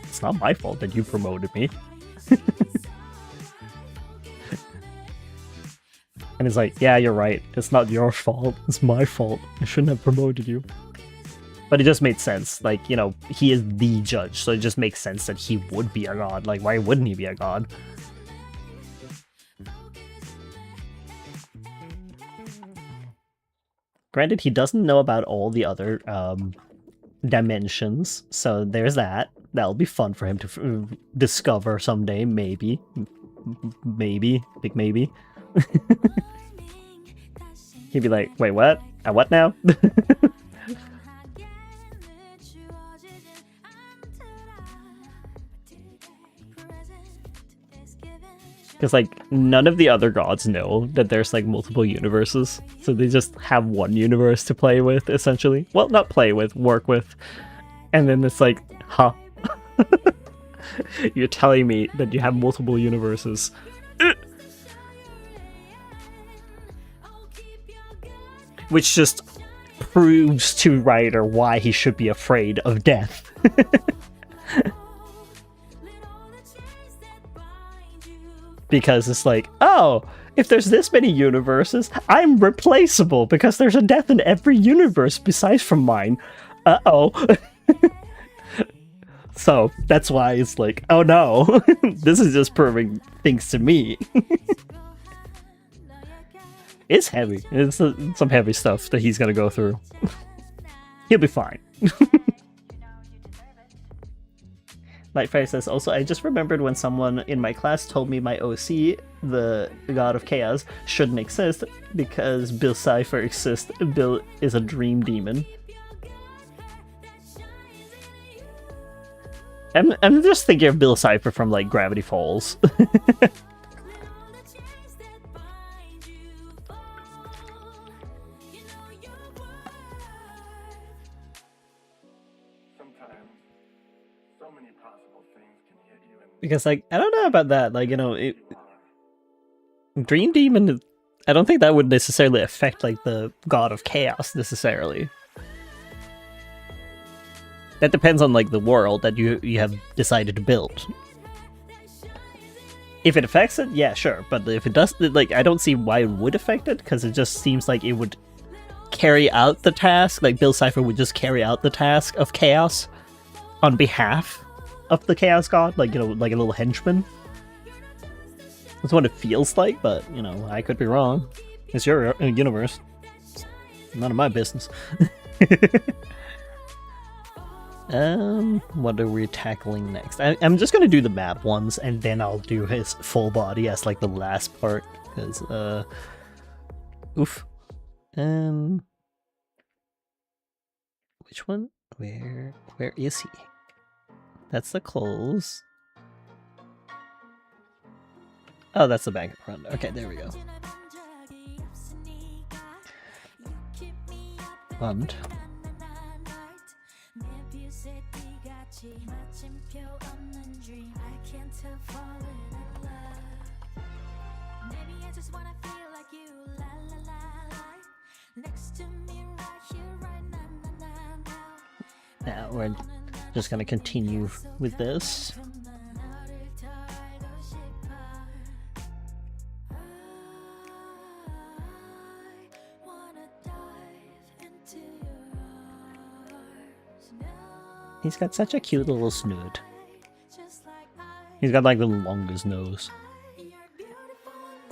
it's not my fault that you promoted me. And it's like, yeah, you're right. It's not your fault. It's my fault. I shouldn't have promoted you. But it just made sense. Like, you know, he is the judge, so it just makes sense that he would be a god. Like, why wouldn't he be a god? Granted, he doesn't know about all the other dimensions, so there's that. That'll be fun for him to discover someday, maybe. Maybe. Big maybe. He'd be like, wait, what? What now? Because, like, none of the other gods know that there's, like, multiple universes. So they just have one universe to play with, essentially. Well, not play with, work with. And then it's like, huh? You're telling me that you have multiple universes. Which just proves to Ryder why he should be afraid of death. Because it's like, oh, if there's this many universes, I'm replaceable because there's a death in every universe besides from mine. Uh-oh. So that's why it's like, oh no, this is just proving things to me. It's heavy. It's some heavy stuff that he's gonna go through. He'll be fine. Lightfire says, also, I just remembered when someone in my class told me my OC, the God of Chaos, shouldn't exist because Bill Cipher exists. Bill is a dream demon. I'm just thinking of Bill Cipher from, like, Gravity Falls. Because, like, I don't know about that. Like, you know, Dream Demon, I don't think that would necessarily affect, like, the God of Chaos, necessarily. That depends on, like, the world that you have decided to build. If it affects it, yeah, sure. But if it does, like, I don't see why it would affect it, because it just seems like it would carry out the task. Like, Bill Cipher would just carry out the task of Chaos on behalf of the Chaos God, like, you know, like a little henchman. That's what it feels like, but, you know, I could be wrong. It's your universe. None of my business. What are we tackling next? I'm just gonna do the map ones, and then I'll do his full body as, like, the last part, because, oof. Which one? Where is he? That's the clothes. Oh, that's the bank front. Okay, there we go. And now we're just gonna continue with this. He's got such a cute little snoot. He's got, like, the longest nose.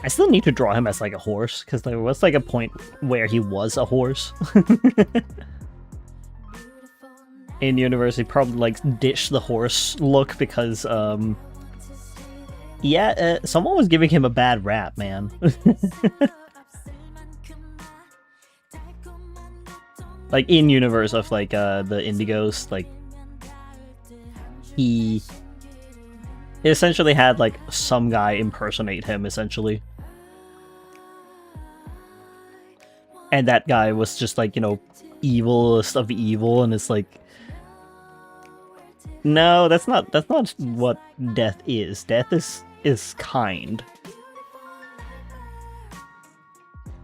I still need to draw him as, like, a horse, because there was, like, a point where he was a horse. In university, probably, like, ditch the horse look because, someone was giving him a bad rap, man. Like, in universe of, like, the Indigos, like, he essentially had, like, some guy impersonate him, essentially. And that guy was just, like, you know, evilest of evil, and it's like, no, that's not what death is. Death is kind.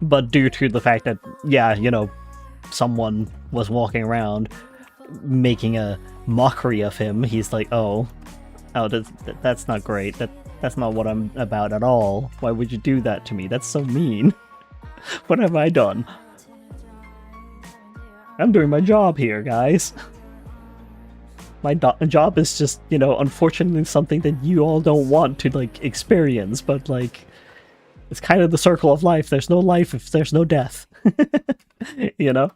But due to the fact that, yeah, you know, someone was walking around making a mockery of him, he's like, oh, that's not great. That's not what I'm about at all. Why would you do that to me? That's so mean. What have I done? I'm doing my job here, guys. My job is just, you know, unfortunately something that you all don't want to, like, experience, but, like, it's kind of the circle of life. There's no life if there's no death. You know?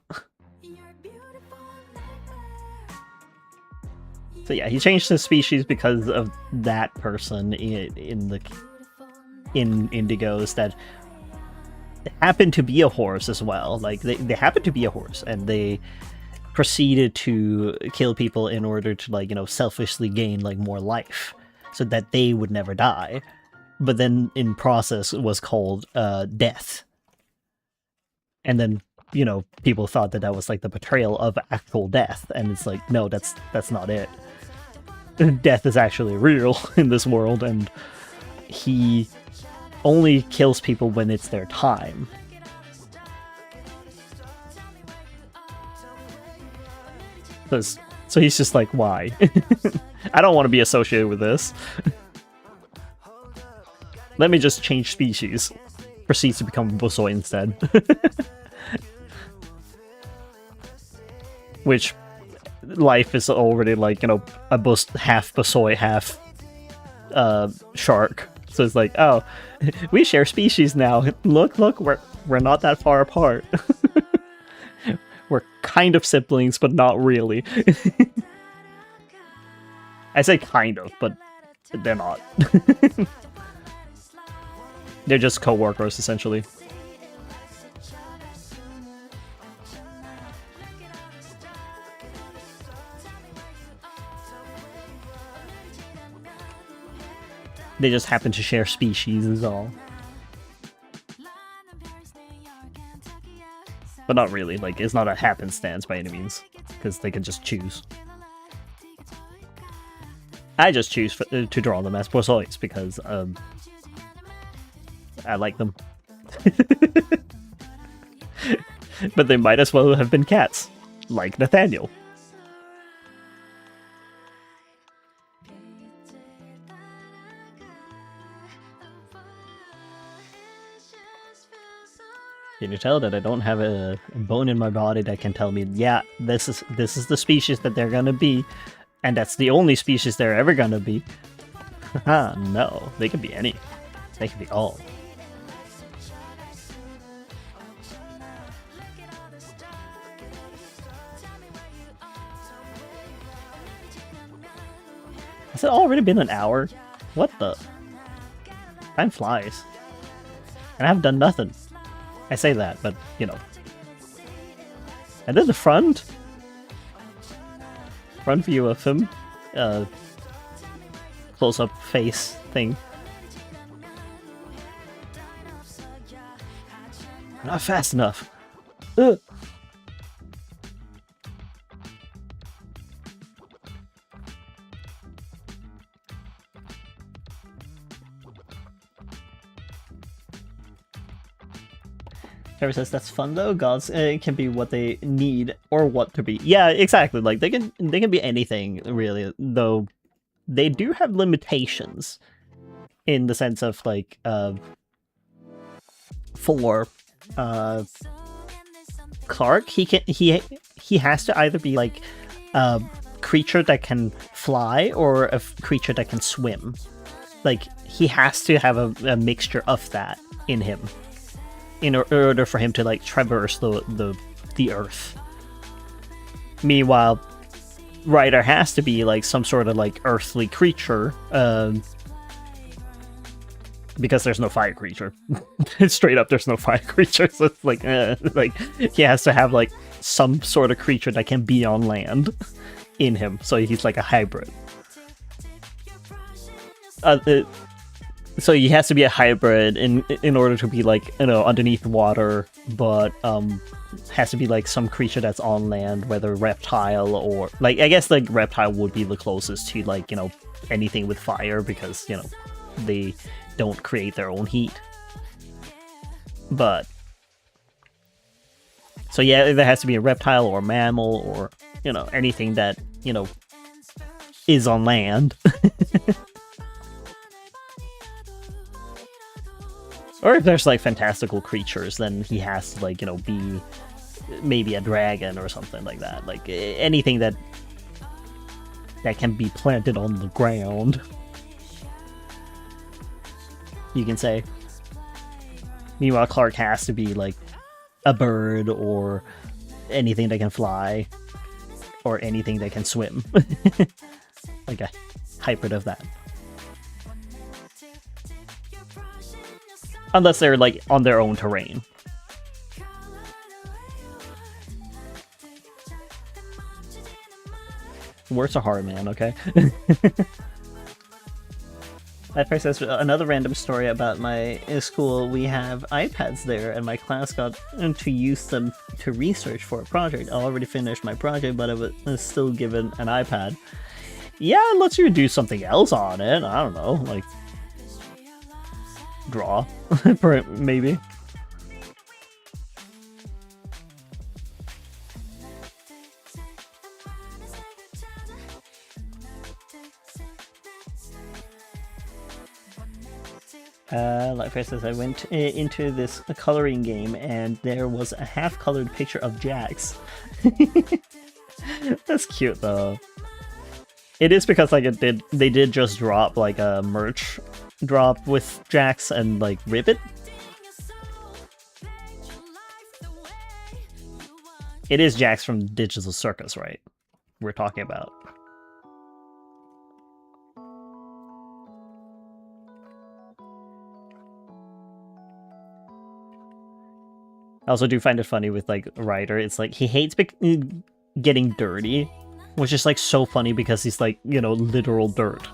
So yeah, he changed his species because of that person in Indigos that happened to be a horse as well. Like, they happened to be a horse, and they proceeded to kill people in order to, like, you know, selfishly gain, like, more life so that they would never die. But then in process was called death. And then, you know, people thought that that was, like, the betrayal of actual death, and it's like, no, that's not it. Death is actually real in this world, and he only kills people when it's their time. So he's just like, why? I don't want to be associated with this. Let me just change species. Proceeds to become Bosoi instead. Which, life is already, like, you know, a half Bosoi, half shark. So it's like, oh, we share species now. Look, we're not that far apart. We're kind of siblings, but not really. I say kind of, but they're not. They're just co-workers, essentially. They just happen to share species is all. But not really, like, it's not a happenstance by any means, because they can just choose. I just choose to draw them as Boursois because, I like them. But they might as well have been cats, like Nathaniel. Can you tell that I don't have a bone in my body that can tell me, yeah, this is the species that they're gonna be, and that's the only species they're ever gonna be? Haha, no, they can be any. They can be all. Has it already been an hour? What the? Time flies. And I haven't done nothing. I say that, but, you know. And then the front view of him, close-up face thing. Not fast enough. Ugh. Trevor says that's fun though. Gods can be what they need or what to be. Yeah, exactly. Like they can be anything really. Though they do have limitations in the sense of like for Clark, he has to either be like a creature that can fly or a creature that can swim. Like he has to have a mixture of that in him. In order for him to like traverse the earth. Meanwhile, Ryder has to be like some sort of like earthly creature, because there's no fire creature. Straight up, there's no fire creature. So it's like he has to have like some sort of creature that can be on land in him. So he's like a hybrid. So he has to be a hybrid in order to be like, you know, underneath water, but has to be like some creature that's on land, whether reptile or like, I guess like reptile would be the closest to like, you know, anything with fire because, you know, they don't create their own heat. But so yeah, there has to be a reptile or a mammal or, you know, anything that, you know, is on land. Or if there's like fantastical creatures, then he has to like, you know, be maybe a dragon or something like that. Like anything that can be planted on the ground, you can say. Meanwhile, Clark has to be like a bird or anything that can fly or anything that can swim. Like a hybrid of that. Unless they're like on their own terrain. Words are hard, man, okay? That person says another random story about my school. We have iPads there, and my class got to use them to research for a project. I already finished my project, but I was still given an iPad. Yeah, it lets you do something else on it. I don't know, like draw, maybe. Like I says, I went into this coloring game and there was a half-colored picture of Jax. That's cute though. It is because like they did just drop like a merch drop with Jax and like rip it. It is Jax from Digital Circus, right? We're talking about. I also do find it funny with like Ryder. It's like he hates getting dirty, which is like so funny because he's like, you know, literal dirt.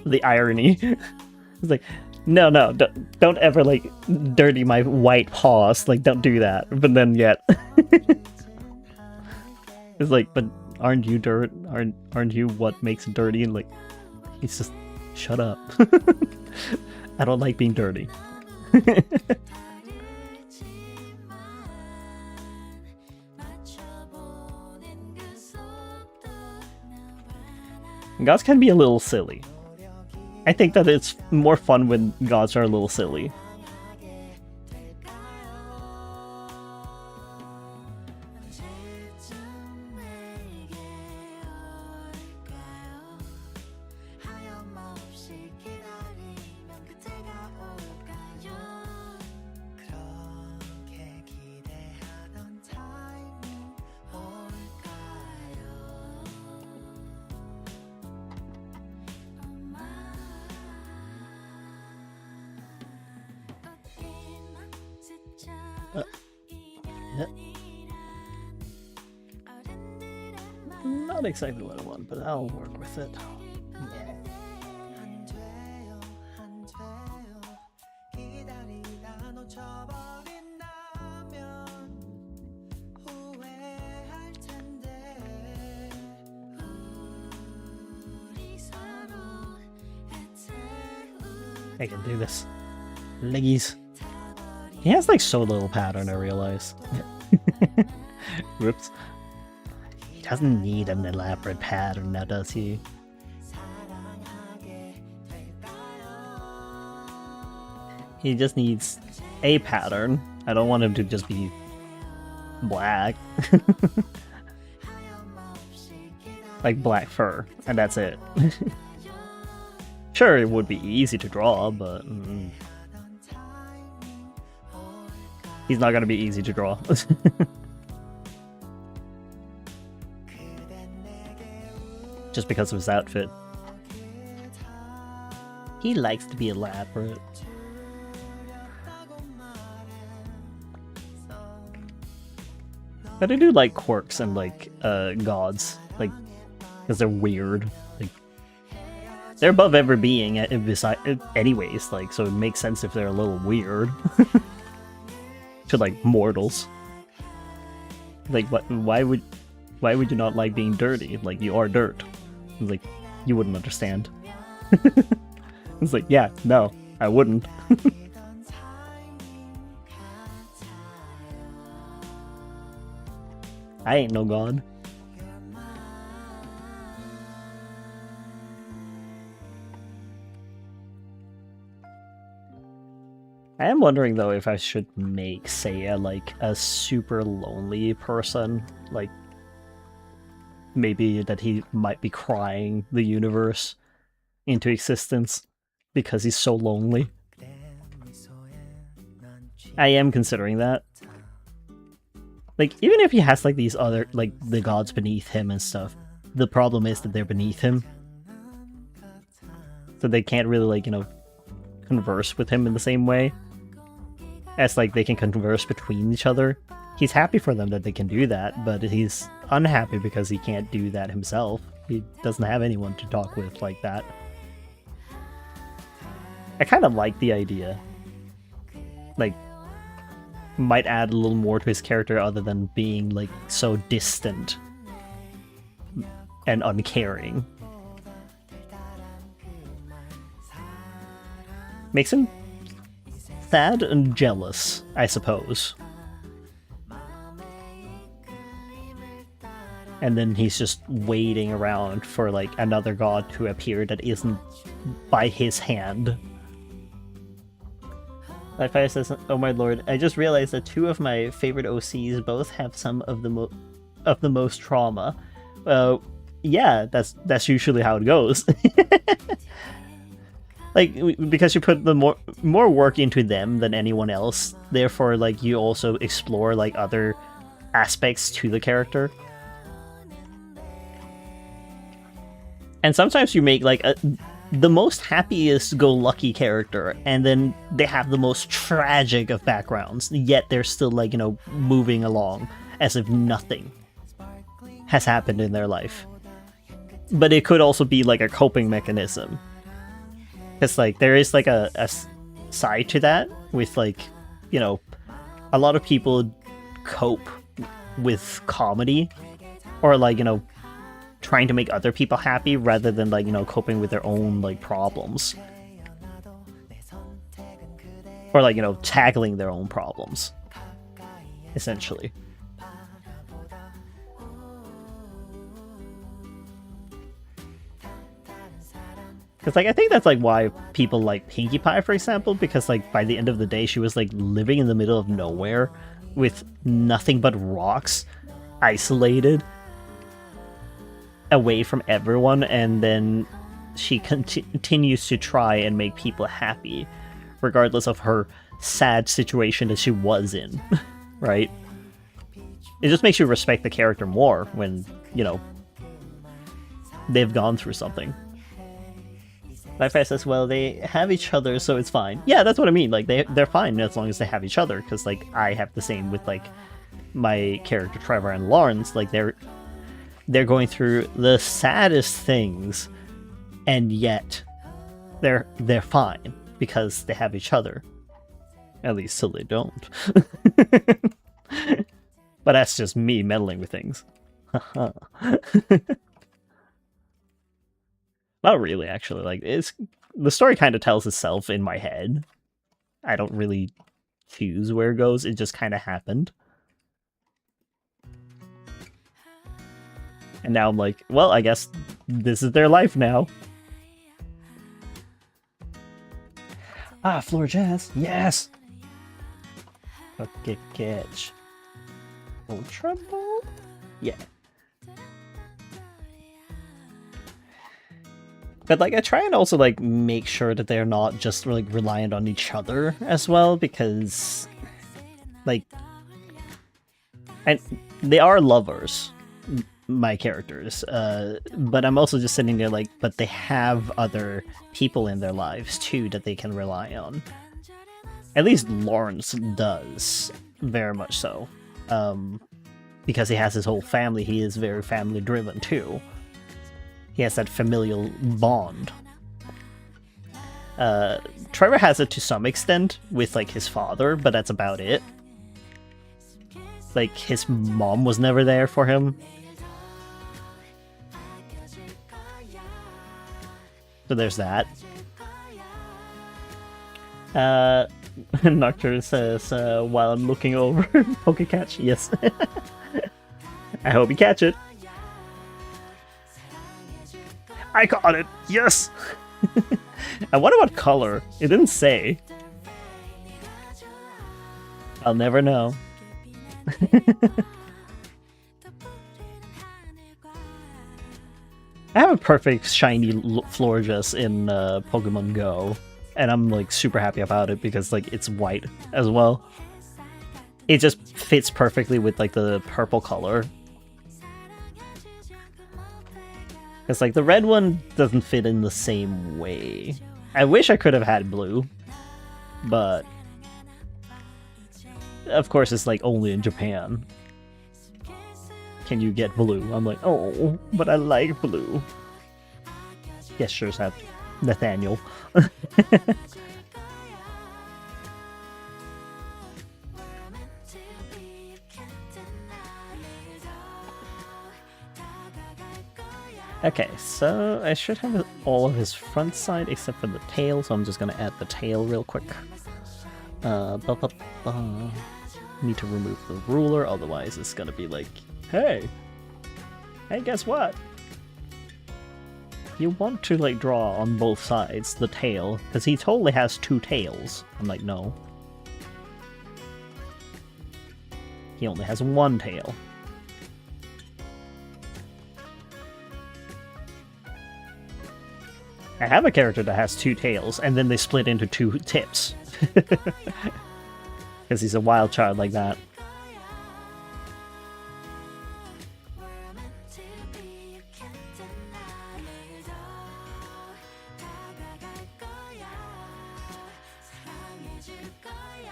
The irony. It's like, no, don't ever like dirty my white paws. Like, don't do that. But then yet, it's like, but aren't you dirt? Aren't you what makes it dirty? And like, he's just, shut up. I don't like being dirty. Gods can be a little silly. I think that it's more fun when gods are a little silly. Not exactly what I want, but I'll work with it. I can do this. Leggies. He has like so little pattern, I realize. Whoops. He doesn't need an elaborate pattern now, does he? He just needs a pattern. I don't want him to just be black. Like black fur, and that's it. Sure, it would be easy to draw, but he's not gonna be easy to draw. Just because of his outfit. He likes to be elaborate. But I do like quirks and like gods, like because they're weird. Like they're above every being anyways, like so it makes sense if they're a little weird. To like mortals. Like what? Why would you not like being dirty? Like you are dirt. It's like you wouldn't understand. It's like yeah, no, I wouldn't. I ain't no god. I am wondering though if I should make Seiya like a super lonely person, like maybe that he might be crying the universe into existence because he's so lonely. I am considering that. Like even if he has like these other like the gods beneath him and stuff, the problem is that they're beneath him. So they can't really like, you know, converse with him in the same way as like they can converse between each other. He's happy for them that they can do that, but he's unhappy because he can't do that himself. He doesn't have anyone to talk with like that. I kind of like the idea. Like, might add a little more to his character other than being like so distant and uncaring. Makes him sad and jealous, I suppose. And then he's just waiting around for like another god to appear that isn't by his hand. Lightfire says, "Oh my lord, I just realized that two of my favorite OCs both have some of the most trauma. yeah, that's usually how it goes. Like, because you put the more work into them than anyone else, therefore, like, you also explore, like, other aspects to the character. And sometimes you make, like, the most happiest-go-lucky character, and then they have the most tragic of backgrounds, yet they're still, like, you know, moving along as if nothing has happened in their life. But it could also be, like, a coping mechanism. Because, like, there is, like, a side to that with, like, you know, a lot of people cope with comedy or, like, you know, trying to make other people happy rather than, like, you know, coping with their own, like, problems. Or, like, you know, tackling their own problems, essentially. Because, like, I think that's, like, why people like Pinkie Pie, for example, because, like, by the end of the day, she was, like, living in the middle of nowhere with nothing but rocks, isolated, away from everyone, and then she continues to try and make people happy, regardless of her sad situation that she was in, right? It just makes you respect the character more when, you know, they've gone through something. Li-Fi says, well, they have each other, so it's fine. Yeah, that's what I mean. Like, they're fine as long as they have each other, because, like, I have the same with, like, my character Trevor and Lawrence. Like, they're going through the saddest things, and yet they're fine because they have each other. At least till they don't. But that's just me meddling with things. Not really, actually. Like, the story kind of tells itself in my head. I don't really choose where it goes. It just kind of happened. And now I'm like, well, I guess this is their life now. Ah, floor jazz. Yes! Okay, catch. Ultra Ball? Yeah. But, like, I try and also, like, make sure that they're not just, like, reliant on each other as well, because, like, and they are lovers, my characters, but I'm also just sitting there like, but they have other people in their lives, too, that they can rely on. At least Lawrence does, very much so. Because he has his whole family, he is very family-driven, too. He has that familial bond. Trevor has it to some extent with, like, his father, but that's about it. Like, his mom was never there for him. So there's that. Nocturne says, while I'm looking over, Pokecatch, yes. I hope you catch it. I caught it! Yes! I wonder what color. It didn't say. I'll never know. I have a perfect shiny Florges in Pokemon Go, and I'm like super happy about it because like it's white as well. It just fits perfectly with like the purple color. Because, like, the red one doesn't fit in the same way. I wish I could have had blue, but of course it's, like, only in Japan. Can you get blue? I'm like, oh, but I like blue. Gestures at Nathaniel. Okay, so I should have all of his front side except for the tail, so I'm just gonna add the tail real quick. Need to remove the ruler, otherwise it's gonna be like, hey, guess what? You want to like draw on both sides, the tail, because he totally has two tails. I'm like, no. He only has one tail. I have a character that has 2 tails, and then they split into 2 tips. Because he's a wild child like that. We're meant to be, you can't deny. 내일도 다가갈 거야. 사랑해줄 거야.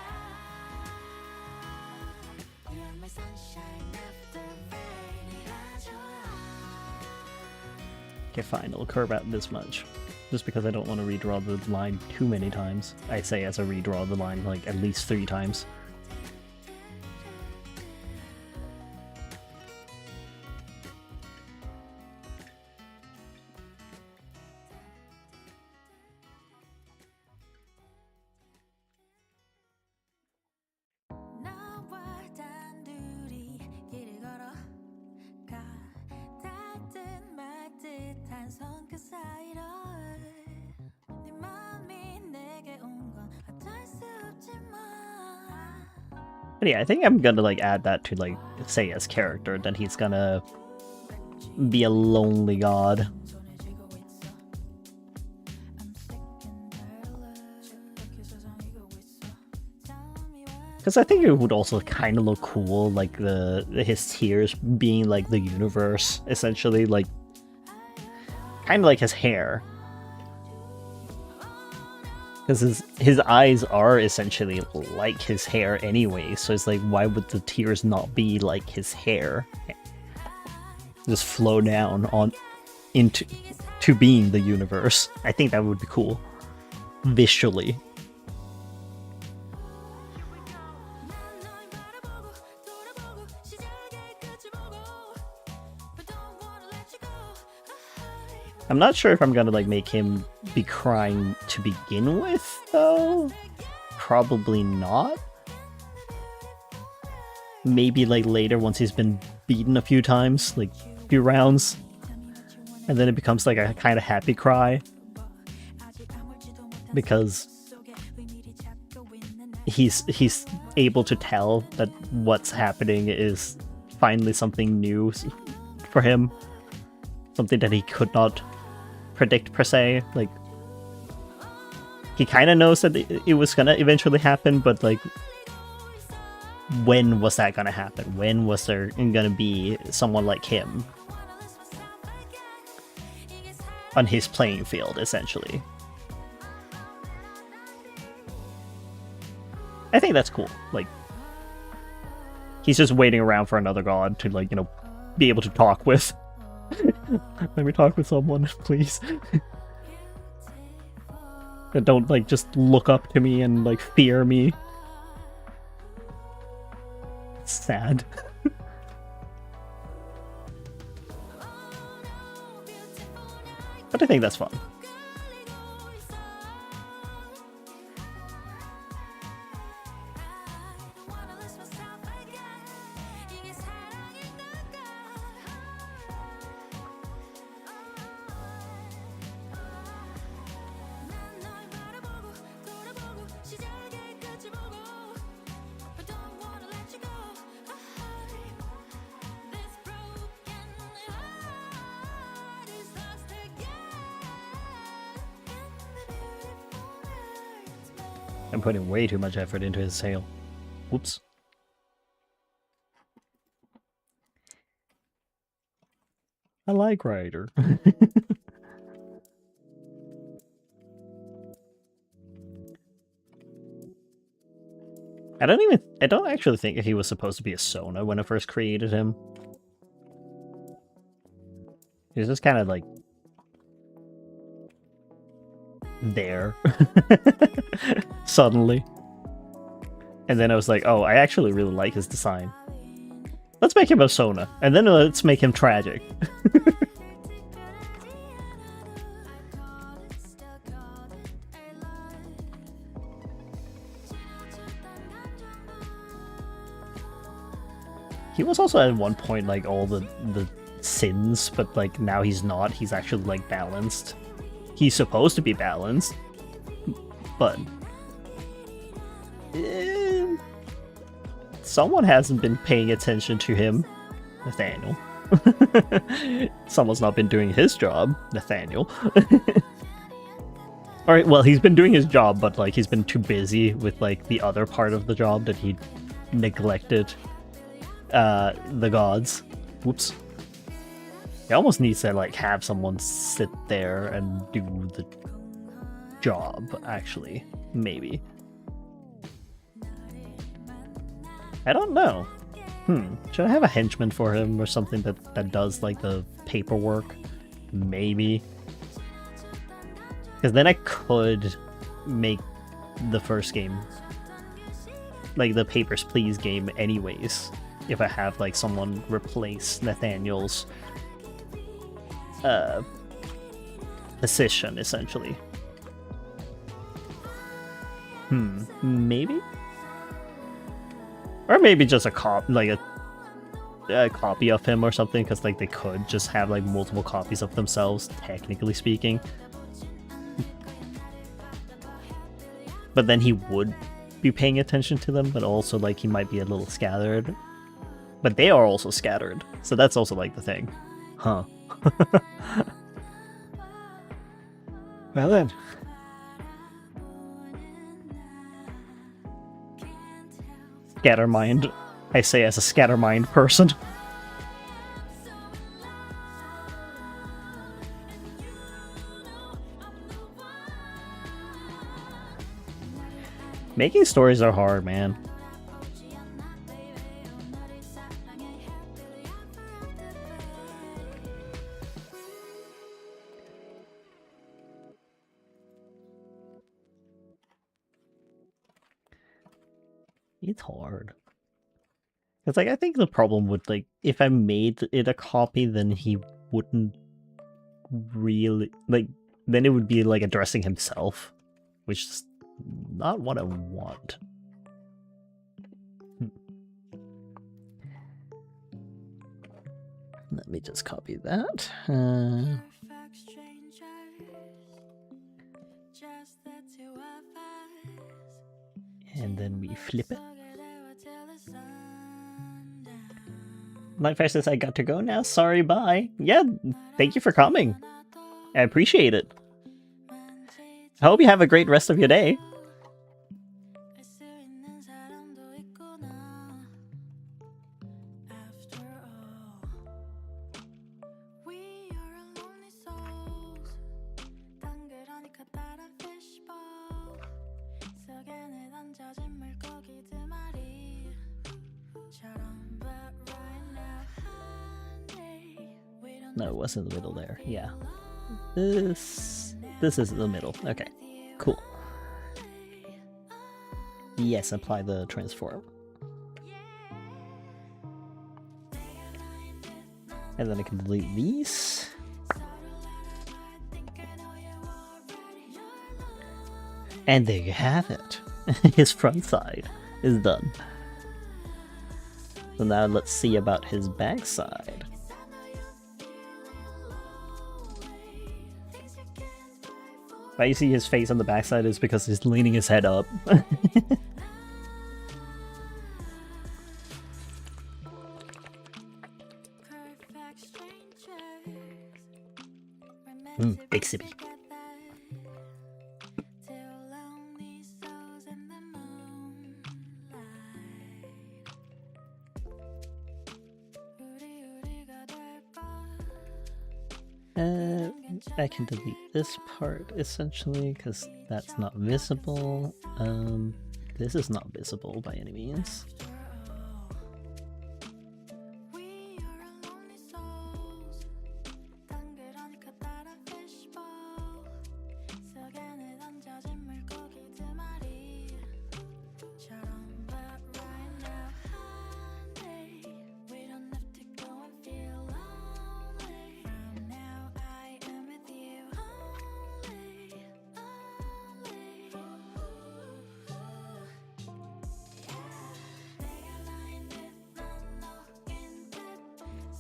You're my sunshine after rain. 네가 좋아. Okay, fine, I'll curve out this much. Just because I don't want to redraw the line too many times. I say as I redraw the line like at least 3 times. 나와 단둘이 길을 걸어가 닿든 말듯한 손끝 사이로 네 맘이 내게 온 건 어쩔 수 없지만 But yeah, I think I'm gonna like add that to like say as character, that he's gonna be a lonely god. 손에 쥐고 있어 I'm sick and tired 이렇게 세상이고 있어 Tell me why Because I think it would also kind of look cool, like his tears being like the universe, essentially, like kind of like his hair. Because his eyes are essentially like his hair anyway, so it's like, why would the tears not be like his hair? Just flow down on into to being the universe. I think that would be cool visually. 널 바라보고 돌아보고 시작의 끝을 보고 But don't wanna let you go I'm not sure if I'm gonna like make him be crying to begin with, though. Probably not. Maybe like later once he's been beaten a few times, like a few rounds, and then it becomes like a kind of happy cry because he's able to tell that what's happening is finally something new for him, something that he could not predict per se. Like he kind of knows that it was gonna eventually happen, but like when was that gonna happen? When was there gonna be someone like him on his playing field, essentially? I think that's cool. Like, he's just waiting around for another god to, like, you know, be able to talk with. Let me talk with someone, please. And don't, like, just look up to me and, like, fear me. Sad. But I think that's fun. I'm putting way too much effort into his tail. Whoops. I like Ryder. I don't actually think he was supposed to be a Sona when I first created him. He's just kind of like there suddenly, and then I was like, oh, I actually really like his design. Let's make him a Sona, and then let's make him tragic. He was also at one point like all the sins, but like now he's not. He's actually like balanced. He's supposed to be balanced, but someone hasn't been paying attention to him. Nathaniel. Someone's not been doing his job. Nathaniel. Or, well, he's been doing his job, but, like, he's been too busy with, like, the other part of the job that he neglected the gods. Whoops. He almost needs to, like, have someone sit there and do the job, actually. Maybe. I don't know. Should I have a henchman for him or something that does, like, the paperwork? Maybe. Because then I could make the first game, like the Papers, Please game anyways, if I have, like, someone replace Nathaniel's position, essentially. Maybe? Or maybe just a copy of him or something, because, like, they could just have, like, multiple copies of themselves, technically speaking. But then he would be paying attention to them, but also, like, he might be a little scattered. But they are also scattered, so that's also, like, the thing. Huh. Well then. Scattermind. I say as a scattermind person. Making stories are hard, man. It's hard. It's like, I think the problem would, like, if I made it a copy, then he wouldn't really, like, then it would be, like, addressing himself, which is not what I want. Let me just copy that. And then we flip it. Nightfire says I got to go now. Sorry, bye. Yeah, thank you for coming. I appreciate it. I hope you have a great rest of your day. No, it wasn't the middle there. Yeah. This is the middle. Okay. Cool. Yes, apply the transform. And then I can delete these. And there you have it. His front side is done. So now let's see about his back side. Why you see his face on the backside is because he's leaning his head up. Bixby. I can delete this part essentially because that's not visible. This is not visible by any means.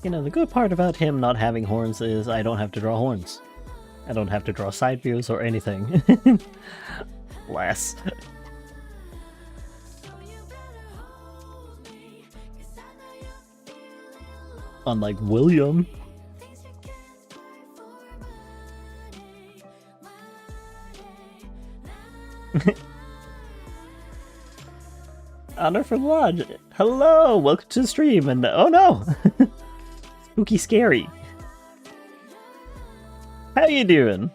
You know, the good part about him not having horns is I don't have to draw horns. I don't have to draw side views or anything. Less. Unlike William. Honor for Blood. Hello, welcome to the stream, and oh no, spooky, scary. How you doing?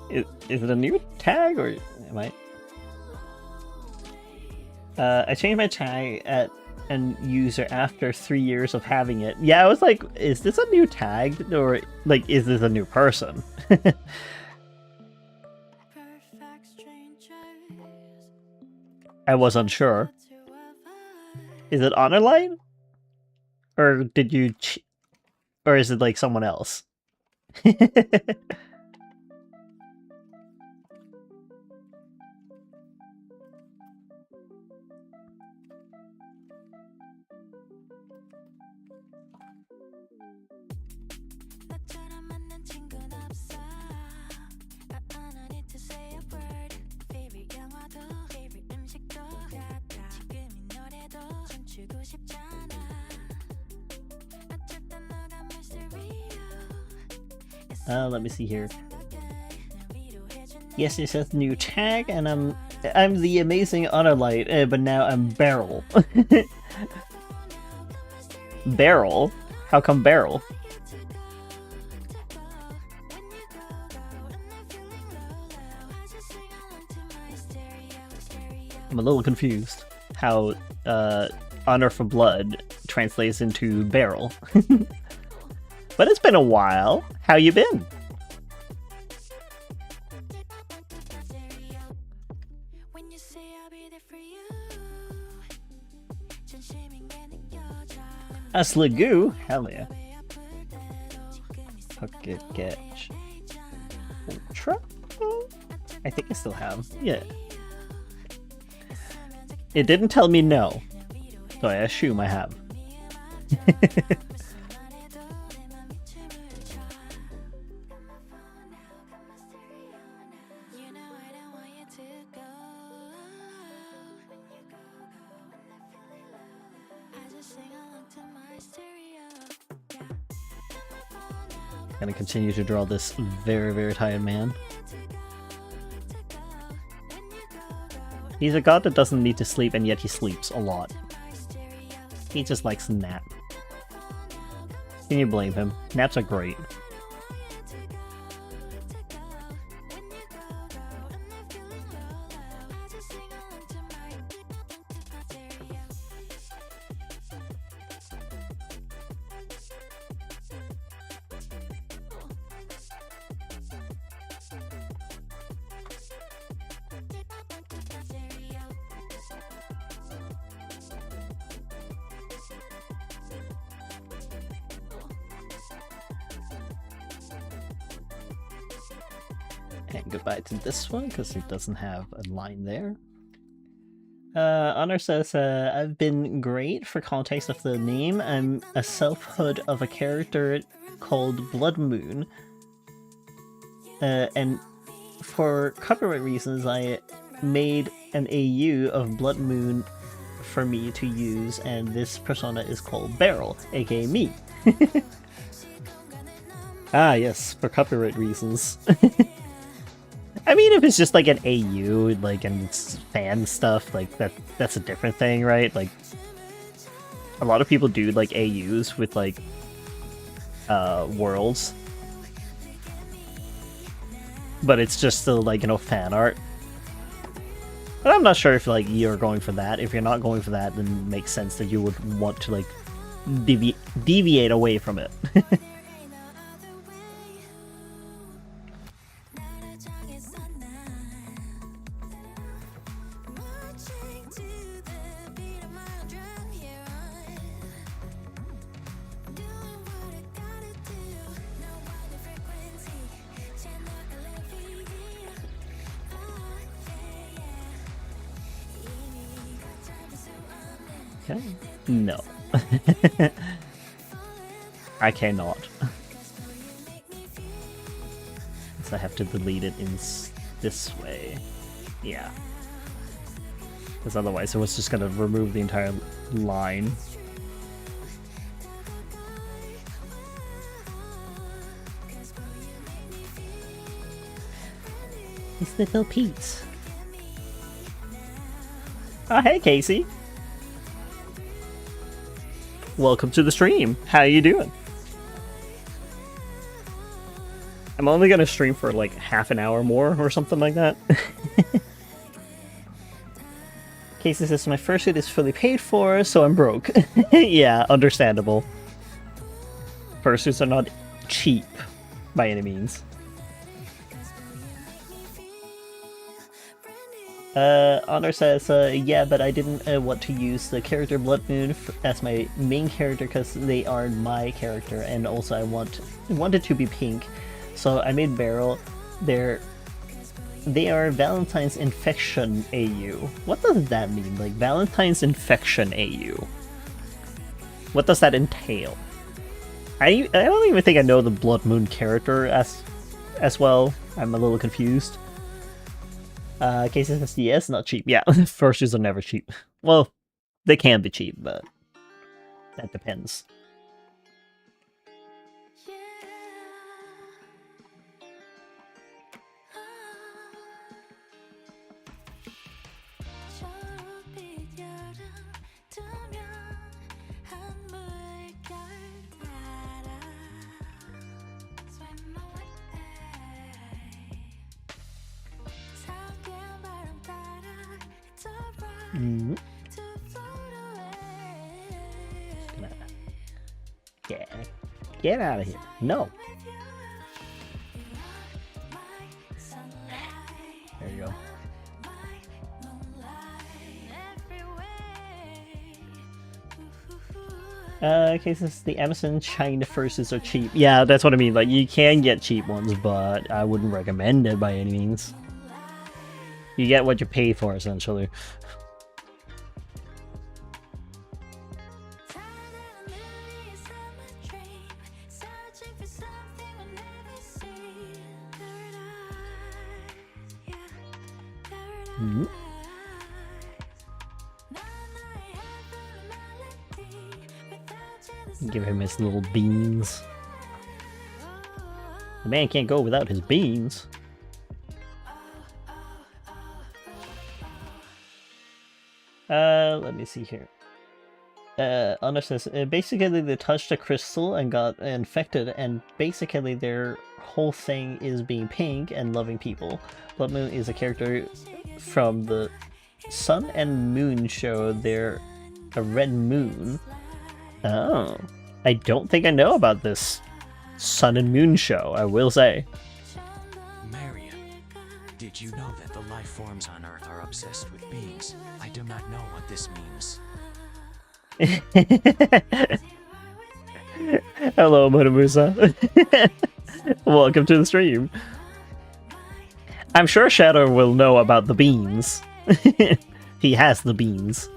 Is it a new tag or am I? I changed my tag at and user after 3 years of having it. Yeah, I was like, is this a new tag or like is this a new person? I was unsure. Is it Honorline? Or did you or is it like someone else? Let me see here. Yes, it says new tag, and I'm the amazing Honorlight, but now I'm Beryl. Beryl? How come Beryl? I'm a little confused how Honor for Blood translates into Beryl. But it's been a while. How you been? A Sligoo? Hell yeah. Pocket Catch. Ultra? I think I still have. Yeah. It didn't tell me no, so I assume I have. Gonna continue to draw this very, very tired man. He's a god that doesn't need to sleep, and yet he sleeps a lot. He just likes to nap. Can you blame him? Naps are great. And goodbye to this one, because it doesn't have a line there. Honor says, I've been great. For context of the name, I'm a self-hood of a character called Blood Moon. And for copyright reasons, I made an AU of Blood Moon for me to use, and this persona is called Beryl, aka me. Ah, yes, for copyright reasons. I mean, if it's just like an AU, like, and it's fan stuff, like, that's a different thing, right? Like, a lot of people do, like, AUs with, like, worlds. But it's just still, like, you know, fan art. But I'm not sure if, like, you're going for that. If you're not going for that, then it makes sense that you would want to, like, deviate away from it. Okay. No. I cannot. So I have to delete it in this way. Yeah. Because otherwise it was just going to remove the entire line. It's Little Pete. Oh, hey, Casey. Welcome to the stream. How you doing? I'm only gonna stream for like half an hour more or something like that. Casey says my fursuit is fully paid for, so I'm broke. Yeah, understandable. Fursuits are not cheap by any means. Honor says, yeah, but I didn't want to use the character Blood Moon as my main character because they are my character, and also I wanted to be pink, so I made Beryl. They are Valentine's Infection AU. What does that mean? Like, Valentine's Infection AU? What does that entail? I don't even think I know the Blood Moon character as well. I'm a little confused. Casey says, yes, not cheap. Yeah, fursuits are never cheap. Well, they can be cheap, but that depends. Yeah, get out of here. No. There you go. Cases the Amazon China fursuits are cheap. Yeah, that's what I mean. Like, you can get cheap ones, but I wouldn't recommend it by any means. You get what you pay for, essentially. Give him his little beans. The man can't go without his beans. Let me see here. Honor says, basically they touched a crystal and got infected, and basically their whole thing is being pink and loving people. Blood Moon is a character from the Sun and Moon show. They're a red moon. Oh, I don't think I know about this Sun and Moon show, I will say. Marion, did you know that the life forms on Earth are obsessed with beings? I do not know what this means. Hello, Mutamusa. Welcome to the stream. I'm sure Shadow will know about the beans. He has the beans.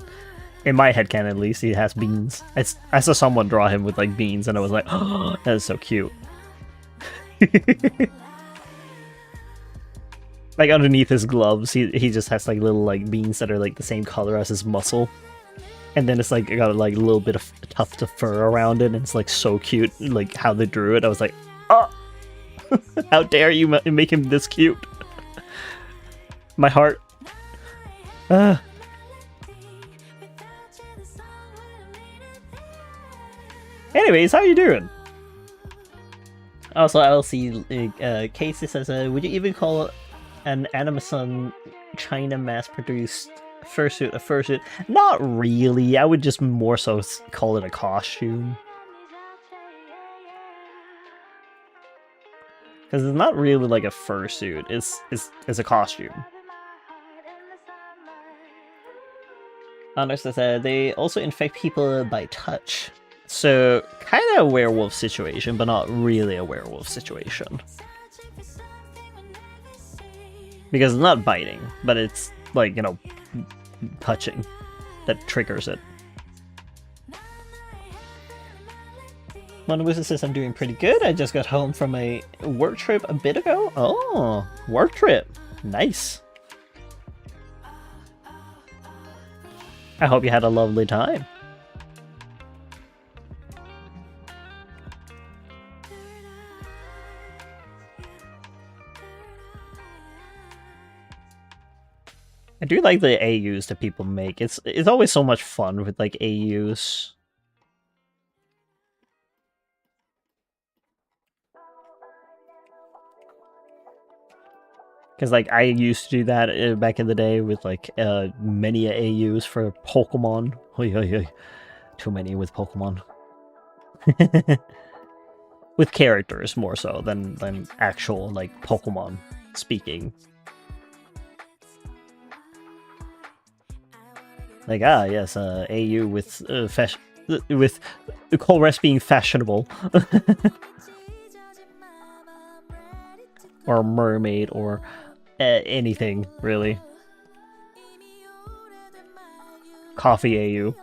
In my headcanon, at least, he has beans. I saw someone draw him with, like, beans, and I was like, oh, that is so cute. Like, underneath his gloves, he just has, like, little, like, beans that are, like, the same color as his muscle. And then it's, like, got, like, a little bit of tuft of fur around it, and it's, like, so cute, like, how they drew it. I was like, oh! How dare you make him this cute? My heart. Anyways, how you doing? Also, I'll see. Casey says, "Would you even call an Amazon China mass-produced fursuit a fursuit?" Not really. I would just more so call it a costume, because it's not really like a fursuit. It's a costume. Honor says, they also infect people by touch. So, kind of a werewolf situation, but not really a werewolf situation. Because it's not biting, but it's, like, you know, touching that triggers it. Monabusa says, I'm doing pretty good. I just got home from a work trip a bit ago. Oh, work trip. Nice. I hope you had a lovely time. I do like the AUs that people make. It's always so much fun with like AUs. Because like I used to do that back in the day with like many AUs for Pokemon. Oy, oy, oy. Too many with Pokemon. With characters more so than actual like Pokemon speaking. Like yes, AU with Colress being fashionable. Or mermaid or anything really. Coffee AU.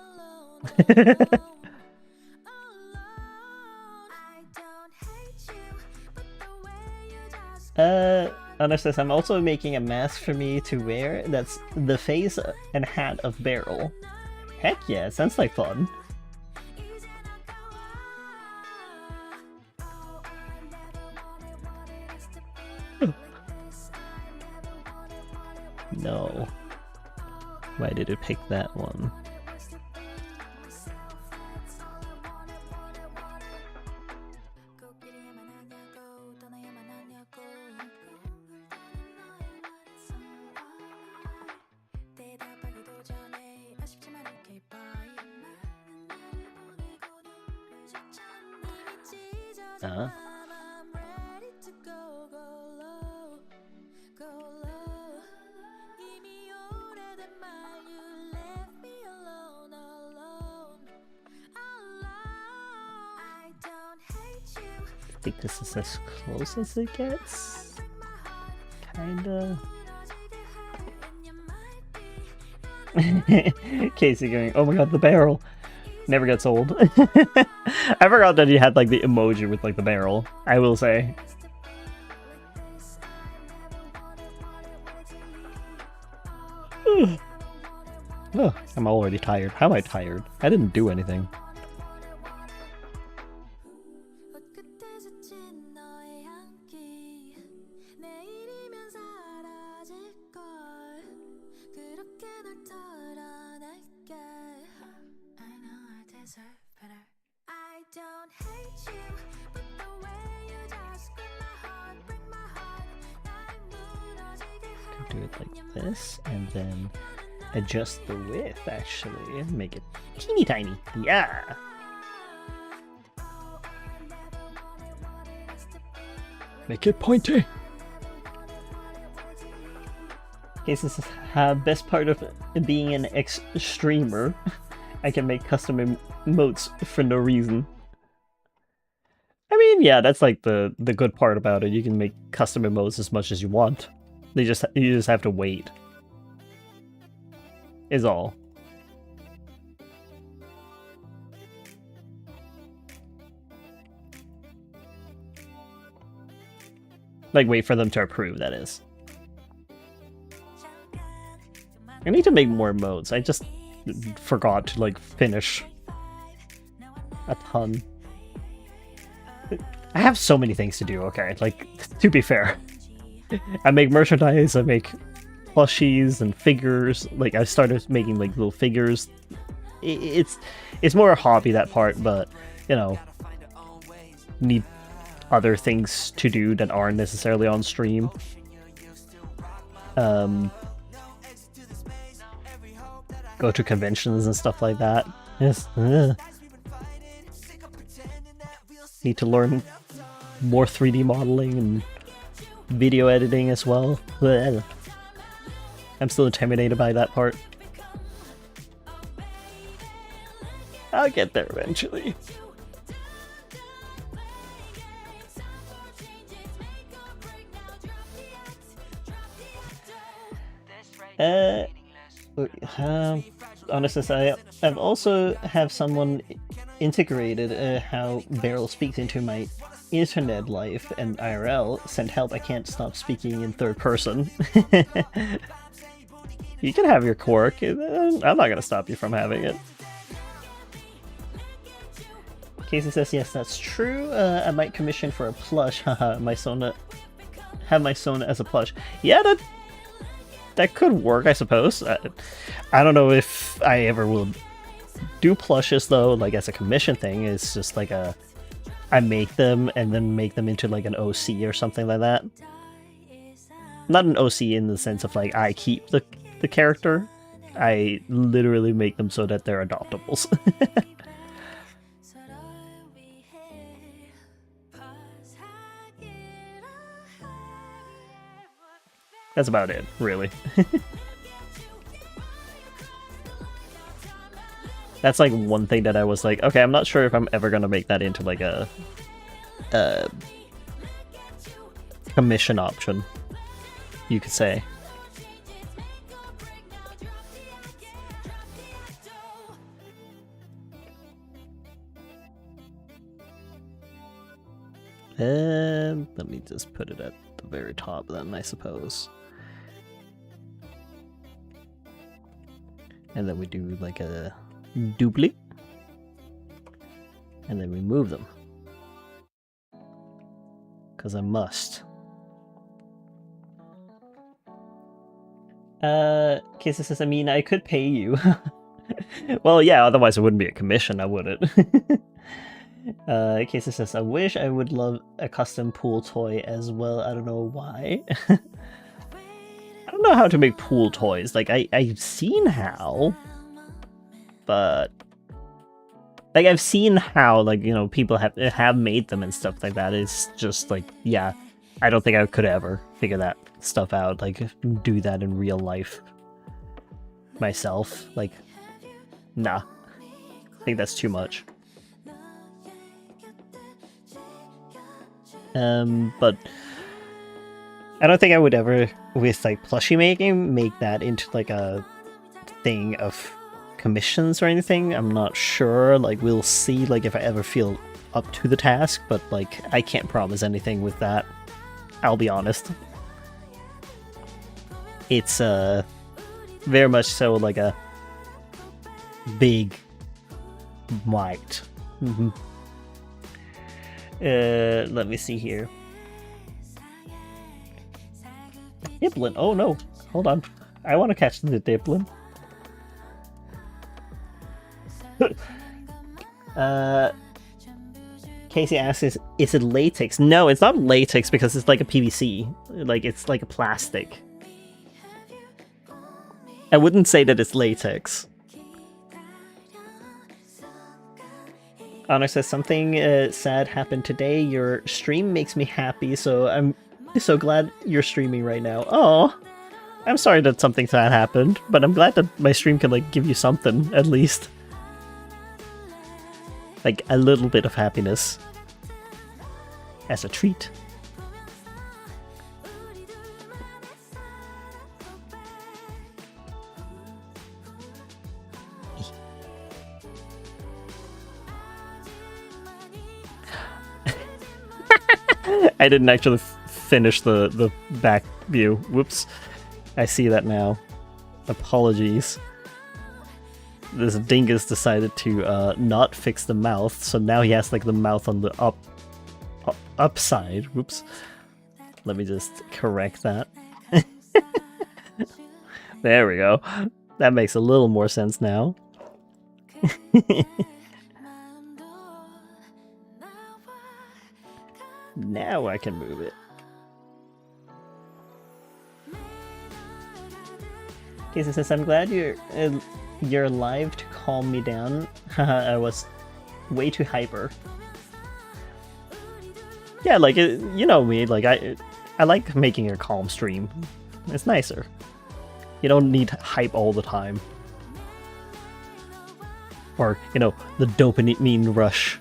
Honestly, I'm also making a mask for me to wear that's the face and hat of Beryl. Heck yeah, sounds like fun. No. Why did it pick that one? I think this is as close as it gets. Kinda. Casey going, oh my god, the barrel. Never gets old. I forgot that he had like the emoji with like the barrel, I will say. Oh, I'm already tired. How am I tired? I didn't do anything. Do it like this, and then adjust the width actually, and make it teeny tiny. Yeah! Make it pointy! Okay, this is the best part of being an ex-streamer. I can make custom emotes for no reason. I mean, yeah, that's like the good part about it. You can make custom emotes as much as you want. You just have to wait. Is all. Like wait for them to approve, that is. I need to make more emotes. I just forgot to like finish a ton. I have so many things to do, okay? Like, to be fair. I make merchandise, I make plushies and figures. Like, I started making like little figures. It's more a hobby, that part, but you know, need other things to do that aren't necessarily on stream. Go to conventions and stuff like that. Yes. Need to learn more 3D modeling and video editing as well. I'm still intimidated by that part. I'll get there eventually. Honestly, I've also have someone integrated how Beryl speaks into my internet life and IRL. Send help, I can't stop speaking in third person. You can have your quirk. I'm not gonna stop you from having it. Casey says, yes, that's true. I might commission for a plush. Haha, my Sona. Have my Sona as a plush. Yeah, that could work, I suppose. I don't know if I ever will do plushes though, like as a commission thing. It's just like I make them and then make them into like an OC or something like that. Not an OC in the sense of like I keep the character. I literally make them so that they're adoptables. That's about it, really. That's like one thing that I was like, okay, I'm not sure if I'm ever gonna make that into like a commission option, you could say. And let me just put it at the very top then, I suppose. And then we do like a duplicate. And then we move them. Because I must. Casey says, I mean, I could pay you. Well, yeah, otherwise it wouldn't be a commission, I wouldn't. Casey says, I wish I would love a custom pool toy as well. I don't know why. I don't know how to make pool toys. Like, I've seen how, but like I've seen how, like, you know, people have made them and stuff like that. It's just like, yeah, I don't think I could ever figure that stuff out, like do that in real life myself. Like, nah, I think that's too much. But I don't think I would ever, with like plushie making, make that into like a thing of commissions or anything. I'm not sure. Like, we'll see, like, if I ever feel up to the task, but like I can't promise anything with that. I'll be honest. It's very much so like a big might. Let me see here. Diplin. Oh no, hold on. I want to catch the Diplin. Casey asks, is it latex? No, it's not latex because it's like a PVC. Like, it's like a plastic. I wouldn't say that it's latex. Honor says, something sad happened today. Your stream makes me happy, so I'm so glad you're streaming right now. Oh, I'm sorry that something sad happened, but I'm glad that my stream can, like, give you something, at least. Like, a little bit of happiness. As a treat. I didn't actually finish the back view. Whoops. I see that now. Apologies. This dingus decided to not fix the mouth, so now he has like the mouth on the upside. Whoops. Let me just correct that. There we go. That makes a little more sense now. Now I can move it. Casey says, I'm glad you're alive to calm me down. I was way too hyper. Yeah, like, you know me, like, I like making a calm stream. It's nicer. You don't need hype all the time. Or, you know, the dopamine rush.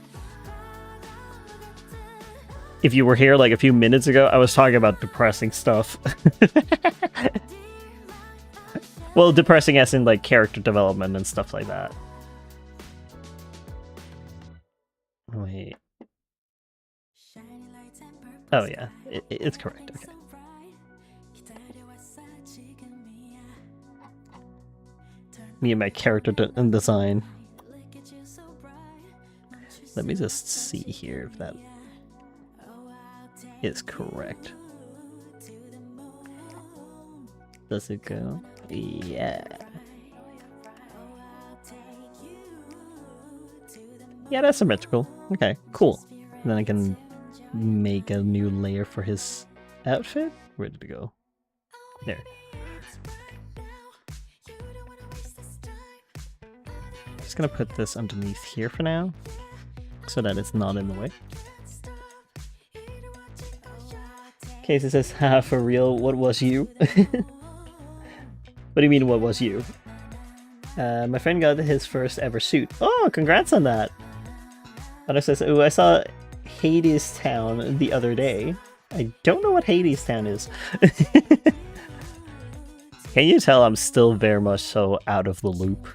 If you were here like a few minutes ago, I was talking about depressing stuff. Well, depressing as in like character development and stuff like that. Wait. Oh yeah, it's correct, okay. Me and my character design. Let me just see here if that is correct. Does it go? Yeah. Yeah, that's symmetrical. Okay, cool. And then I can make a new layer for his outfit. Where did it go? There. Just gonna put this underneath here for now, so that it's not in the way. Casey says, "Ha, for real, what was you?" What do you mean, what was you? My friend got his first ever suit. Oh, congrats on that! Other says, "Oh, I saw Hades Town the other day." I don't know what Hades Town is. Can you tell I'm still very much so out of the loop?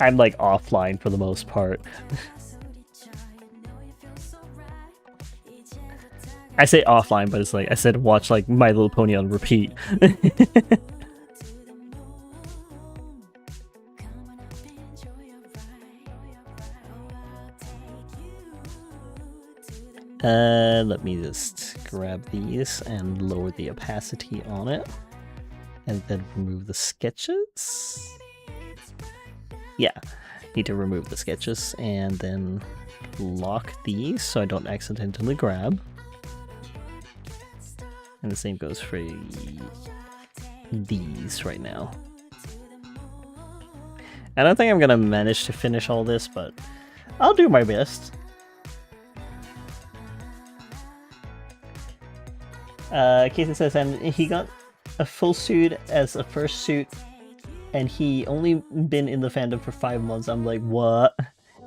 I'm like offline for the most part. I say offline, but it's like I said watch like My Little Pony on repeat. Let me just grab these and lower the opacity on it. And then remove the sketches. Yeah, need to remove the sketches and then lock these so I don't accidentally grab. And the same goes for these right now. I don't think I'm gonna manage to finish all this, but I'll do my best. Casey says, and he got a full suit as a first suit, and he only been in the fandom for 5 months. I'm like, what?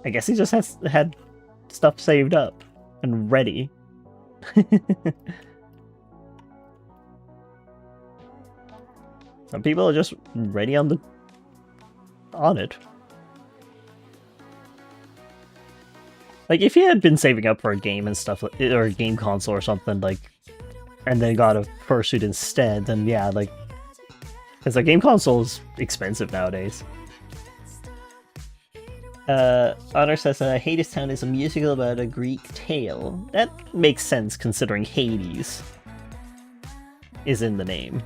I guess he just had stuff saved up and ready. Some people are just ready on it. Like, if he had been saving up for a game and stuff, or a game console or something, like, and then got a fursuit instead, then yeah, like, because a game console is expensive nowadays. Honor says, Hades Town is a musical about a Greek tale. That makes sense considering Hades is in the name.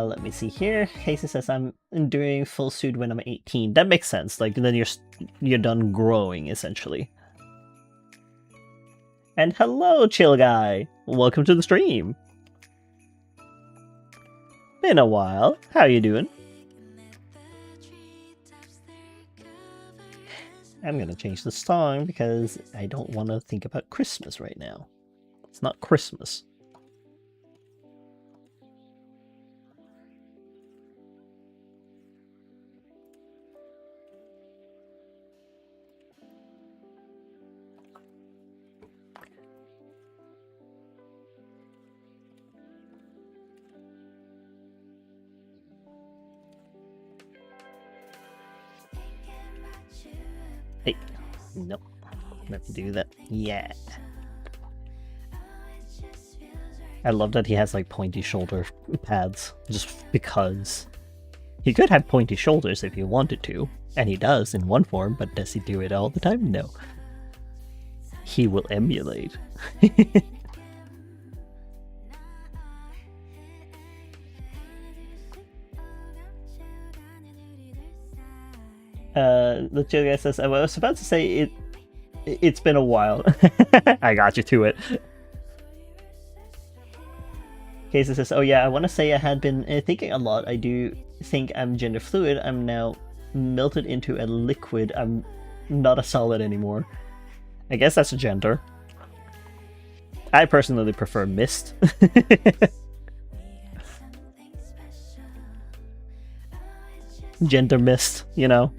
Let me see here. Casey says, I'm doing full suit when I'm 18. That makes sense. Like, then you're done growing, essentially. And hello, chill guy. Welcome to the stream. Been a while. How you doing? I'm gonna change the song because I don't want to think about Christmas right now. It's not Christmas. Hey, nope. Let me do that. Yeah. I love that he has like pointy shoulder pads, just because. He could have pointy shoulders if he wanted to, and he does in one form, but does he do it all the time? No. He will emulate. The chill guy says, I was about to say it's been a while. I got you to it. Casey says, oh yeah, I want to say I had been thinking a lot. I do think I'm gender fluid. I'm now melted into a liquid. I'm not a solid anymore. I guess that's a gender. I personally prefer mist. Gender mist, you know?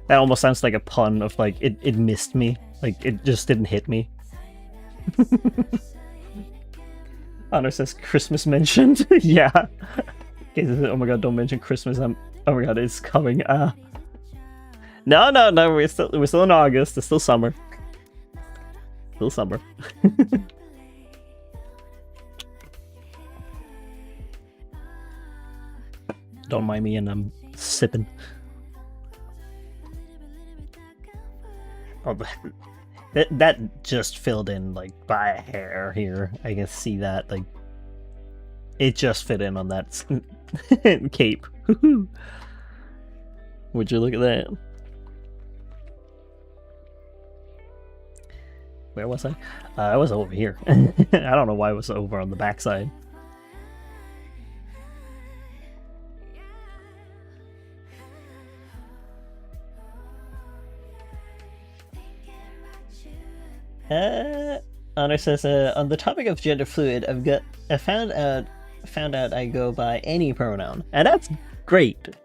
That almost sounds like a pun of like, it missed me. Like, it just didn't hit me. Honor says, Christmas mentioned? Yeah. Okay, oh my god, don't mention Christmas. Oh my god, it's coming. No, we're still in August. It's still summer. Still summer. Don't mind me, and I'm sipping. Oh, that just filled in like by a hair here. I can see that, like, it just fit in on that cape. Would you look at that? Where was I? I was over here. I don't know why I was over on the backside. Honor says, on the topic of gender fluid, I found out I go by any pronoun, and that's great.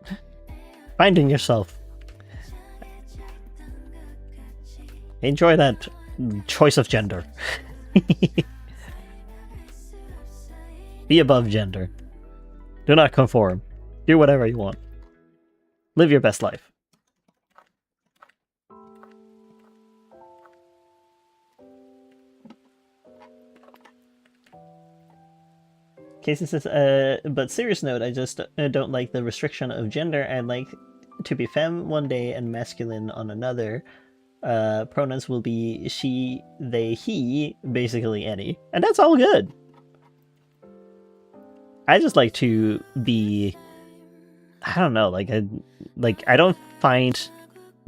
Finding yourself. Enjoy that choice of gender. Be above gender. Do not conform. Do whatever you want. Live your best life. Casey says, but serious note, I just don't like the restriction of gender. I like to be femme one day and masculine on another. Pronouns will be she, they, he, basically any. And that's all good. I just like to be, I don't know, I don't find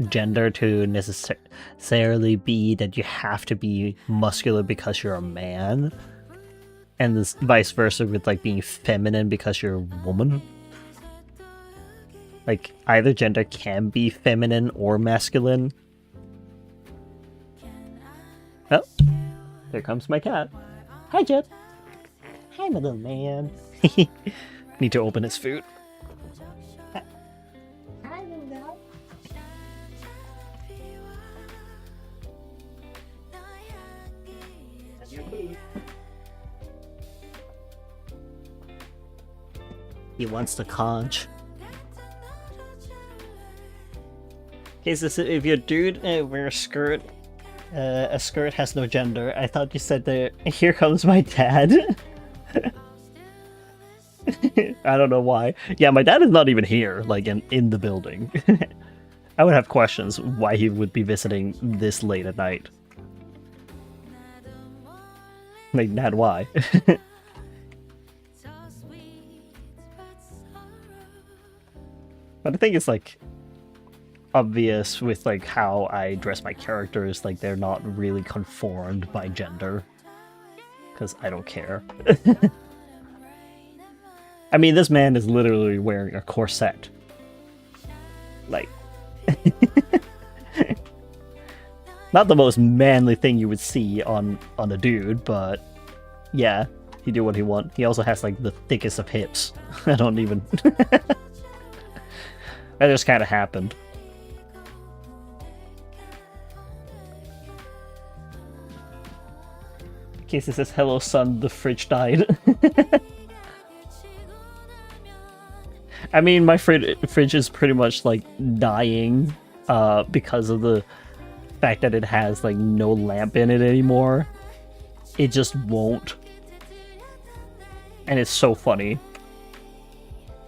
gender to necessarily be that you have to be muscular because you're a man. And this vice versa with like being feminine because you're a woman. Like either gender can be feminine or masculine. Oh, there comes my cat. Hi, Jet. Hi, my little man. Need to open his food. Hi, little guy. That's your food. He wants to conch. Okay, so if you're a dude, wear a skirt. A skirt has no gender. I thought you said that. Here comes my dad. I don't know why. Yeah, my dad is not even here, like in the building. I would have questions why he would be visiting this late at night. Like, Dad, why? But I think it's like obvious with like how I dress my characters, like they're not really conformed by gender. Because I don't care. I mean, this man is literally wearing a corset. Like, not the most manly thing you would see on a dude, but yeah, he do what he want. He also has like the thickest of hips. I don't even. That just kind of happened. Casey says, "Hello, son. The fridge died." I mean, my fridge is pretty much like dying because of the fact that it has like no lamp in it anymore. It just won't. And it's so funny.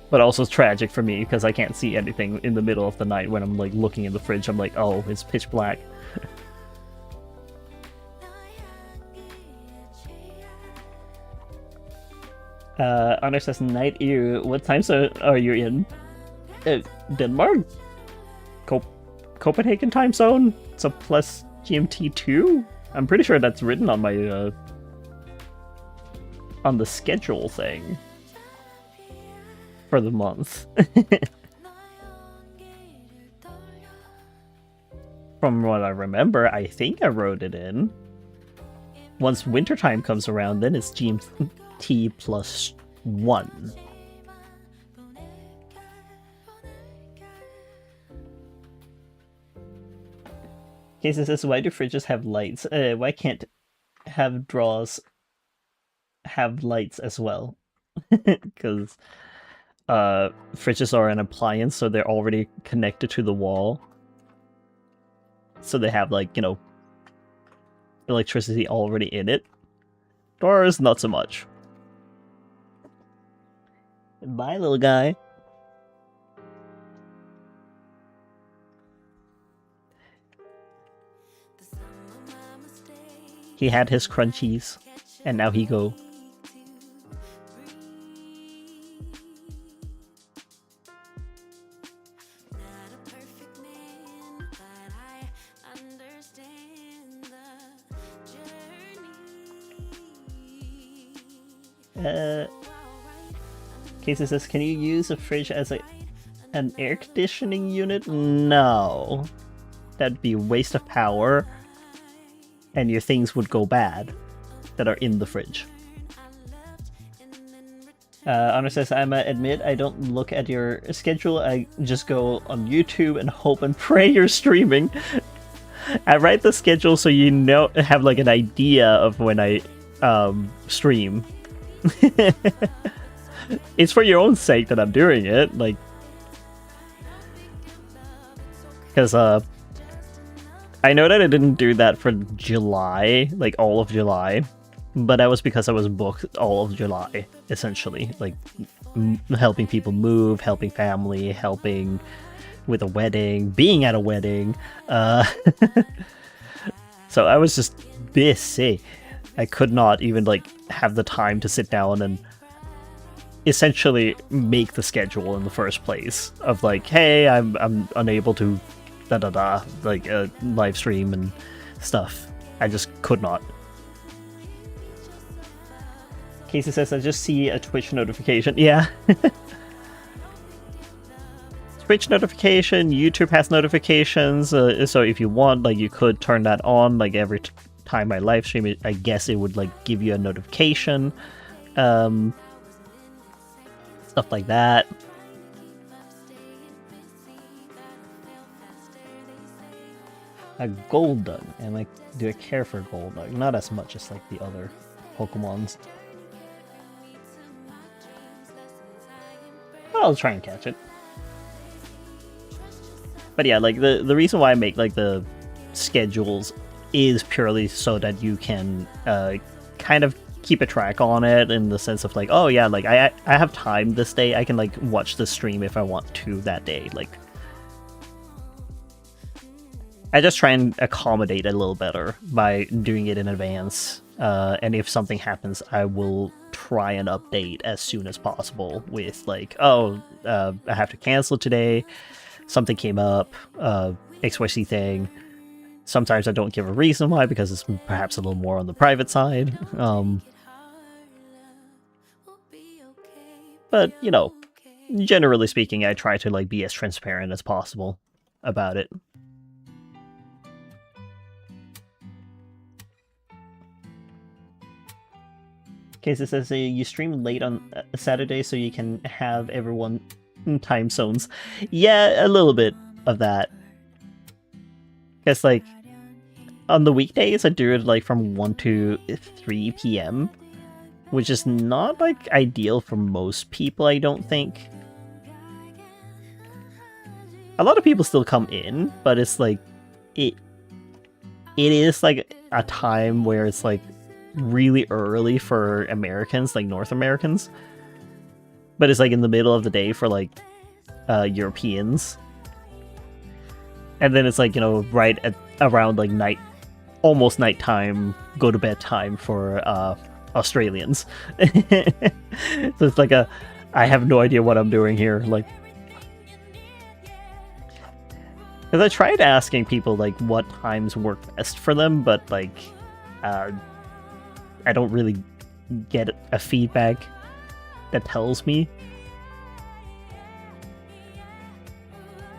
But also tragic for me because I can't see anything in the middle of the night when I'm like looking in the fridge. I'm like, oh, it's pitch black. Honor says, Night Ew, what time are you in? Denmark? Copenhagen time zone? So plus GMT 2? I'm pretty sure that's written on my, on the schedule thing. For the month. From what I remember, I think I wrote it in. Once wintertime comes around, then it's GMT plus 1. Casey says, why do fridges have lights? Why can't have drawers have lights as well? Because fridges are an appliance, so they're already connected to the wall. So they have, like, you know, electricity already in it. Doors, not so much. Bye, little guy. He had his crunchies, and now he go. Casey says, can you use a fridge as an air conditioning unit? No. That'd be a waste of power, and your things would go bad that are in the fridge. Honor says, I must admit, I don't look at your schedule, I just go on YouTube and hope and pray you're streaming. I write the schedule so you know, have like an idea of when I stream. It's for your own sake that I'm doing it, like, because I know that I didn't do that for July, like all of July, but that was because I was booked all of July, essentially, like helping people move, helping family, helping with a wedding, being at a wedding. So I was just busy. I could not even like have the time to sit down and essentially make the schedule in the first place of like, hey, I'm unable to like live stream and stuff. I just could not. Casey says, I just see a Twitch notification. Yeah. Twitch notification, YouTube has notifications, so if you want, like, you could turn that on, like, every time I live stream it, I guess it would, like, give you a notification. Stuff like that. A Golduck. And do I care for Golduck? Not as much as like the other Pokemons. I'll try and catch it. But yeah, like the reason why I make like the schedules is purely so that you can kind of keep a track on it, in the sense of like, oh yeah, like I have time this day, I can like watch the stream if I want to that day. Like, I just try and accommodate it a little better by doing it in advance, and if something happens, I will try and update as soon as possible with like, oh, I have to cancel today, something came up, XYZ thing. Sometimes I don't give a reason why, because it's perhaps a little more on the private side. But, you know, generally speaking, I try to like be as transparent as possible about it. Casey says you stream late on Saturday so you can have everyone in time zones. Yeah, a little bit of that. Because like on the weekdays I do it like from 1 to 3 p.m. which is not like ideal for most people, I don't think. A lot of people still come in, but it's like it is like a time where it's like really early for Americans, like North Americans, but it's like in the middle of the day for like Europeans, and then it's like, you know, right at around like night, almost nighttime, go to bed time for Australians. So it's like I have no idea what I'm doing here, like, because I tried asking people like what times work best for them, but like I don't really get a feedback that tells me.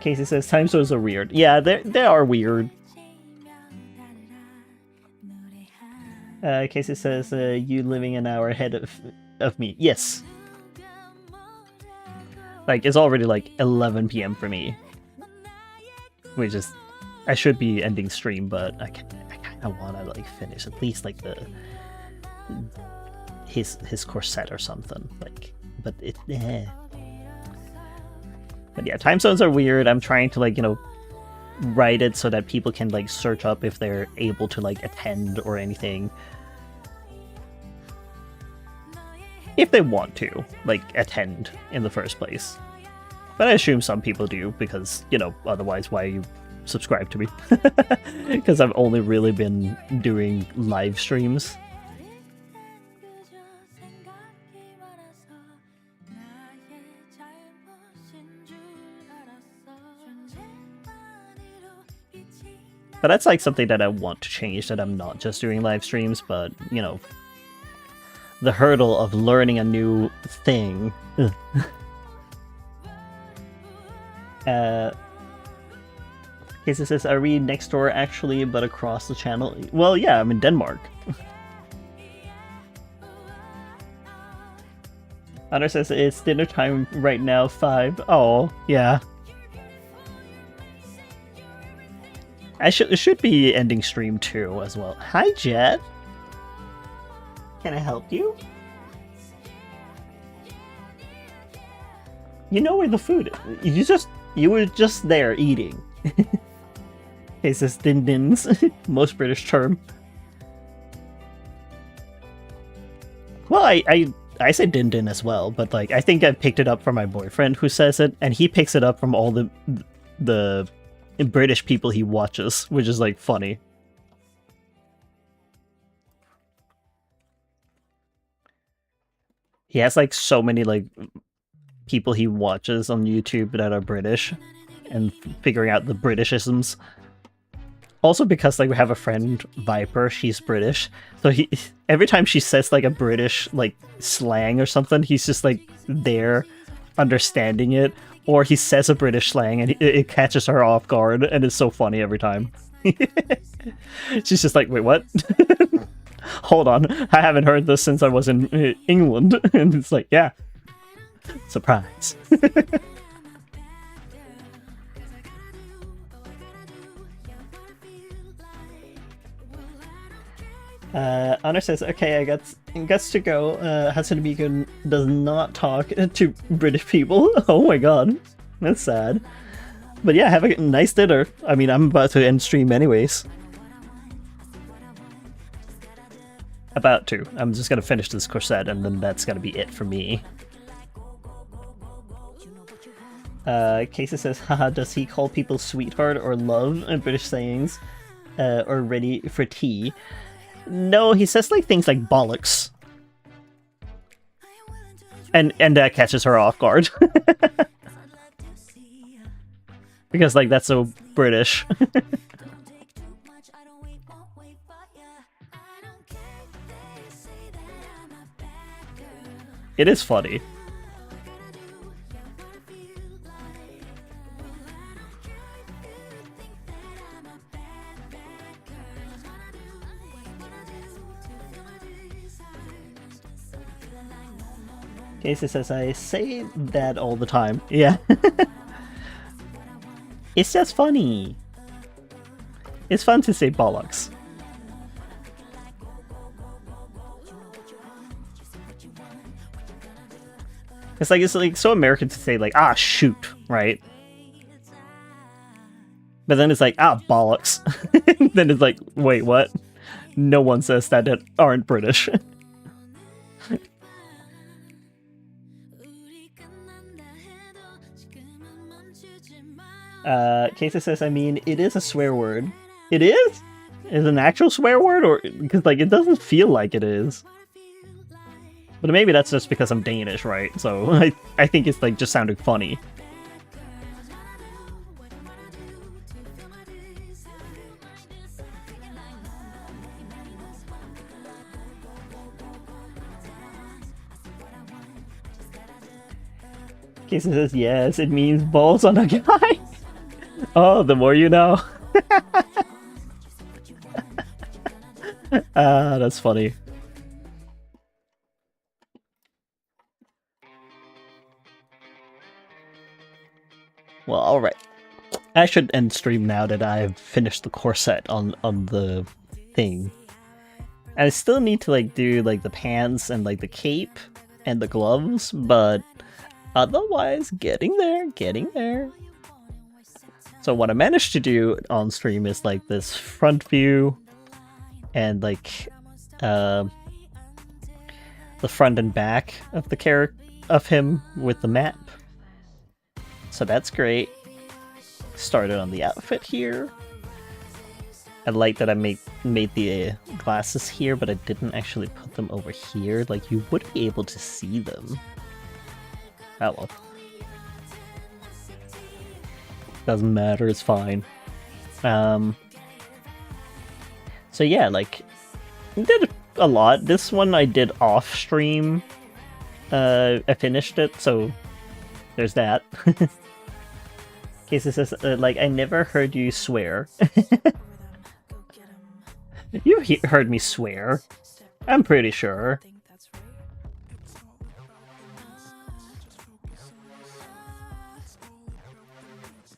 Casey says time zones are weird. Yeah, they are weird. Casey says you living an hour ahead of me. Yes. Like, it's already like 11 p.m. for me, which is, I should be ending stream, but I kind of want to like finish at least like his corset or something, like, but but yeah, time zones are weird. I'm trying to like, you know, write it so that people can like search up if they're able to like attend or anything. If they want to, like, attend in the first place. But I assume some people do, because, you know, otherwise why you subscribe to me? Because I've only really been doing live streams. But that's like something that I want to change, that I'm not just doing live streams, but, you know, the hurdle of learning a new thing. Casey says, are we next door actually, but across the channel? Well, yeah, I'm in Denmark. Honor says, it's dinner time right now, 5. Oh, yeah. It should be ending stream 2 as well. Hi, Jet. Can I help you? You know where the food is. You were just there eating. He says din dins. Most British term. Well, I say din din as well, but like I think I picked it up from my boyfriend who says it, and he picks it up from all the British people he watches, which is like funny. He has like so many like people he watches on YouTube that are British and figuring out the Britishisms. Also because like we have a friend, Viper, she's British. So every time she says like a British like slang or something, he's just like there understanding it. Or he says a British slang and it catches her off guard, and it's so funny every time. She's just like, wait, what? Hold on, I haven't heard this since I was in England. And it's like, yeah. Surprise. Honor says, okay, I got to go. Hatsune Miku does not talk to British people. Oh my god, that's sad. But yeah, have a nice dinner. I mean, I'm about to end stream anyways. About to. I'm just gonna finish this corset and then that's gonna be it for me. Casey says, haha, does he call people sweetheart or love in British sayings? Or ready for tea? No, he says like things like bollocks. And that catches her off guard. Because like that's so British. It is funny. Casey says, I say that all the time. Yeah. It's just funny. It's fun to say bollocks. It's like so American to say like, ah, shoot, right? But then it's like, ah, bollocks. Then it's like, wait, what? No one says that aren't British. Casey says, I mean, it is a swear word. It is? Is it an actual swear word? Or because like it doesn't feel like it is. But maybe that's just because I'm Danish, right? So I think it's like just sounding funny. Casey says, yes, it means balls on a guy. Oh, the more you know. That's funny. Well, alright. I should end stream now that I've finished the corset on the thing. And I still need to like do like the pants and like the cape and the gloves, but otherwise getting there. So what I managed to do on stream is like this front view and like the front and back of the character of him with the map. So that's great. Started on the outfit here. I like that I made the glasses here, but I didn't actually put them over here. Like, you would be able to see them. Oh well. Doesn't matter, it's fine. So yeah, like, I did a lot. This one I did off stream. I finished it, so there's that. Casey says, like, I never heard you swear. You heard me swear. I'm pretty sure.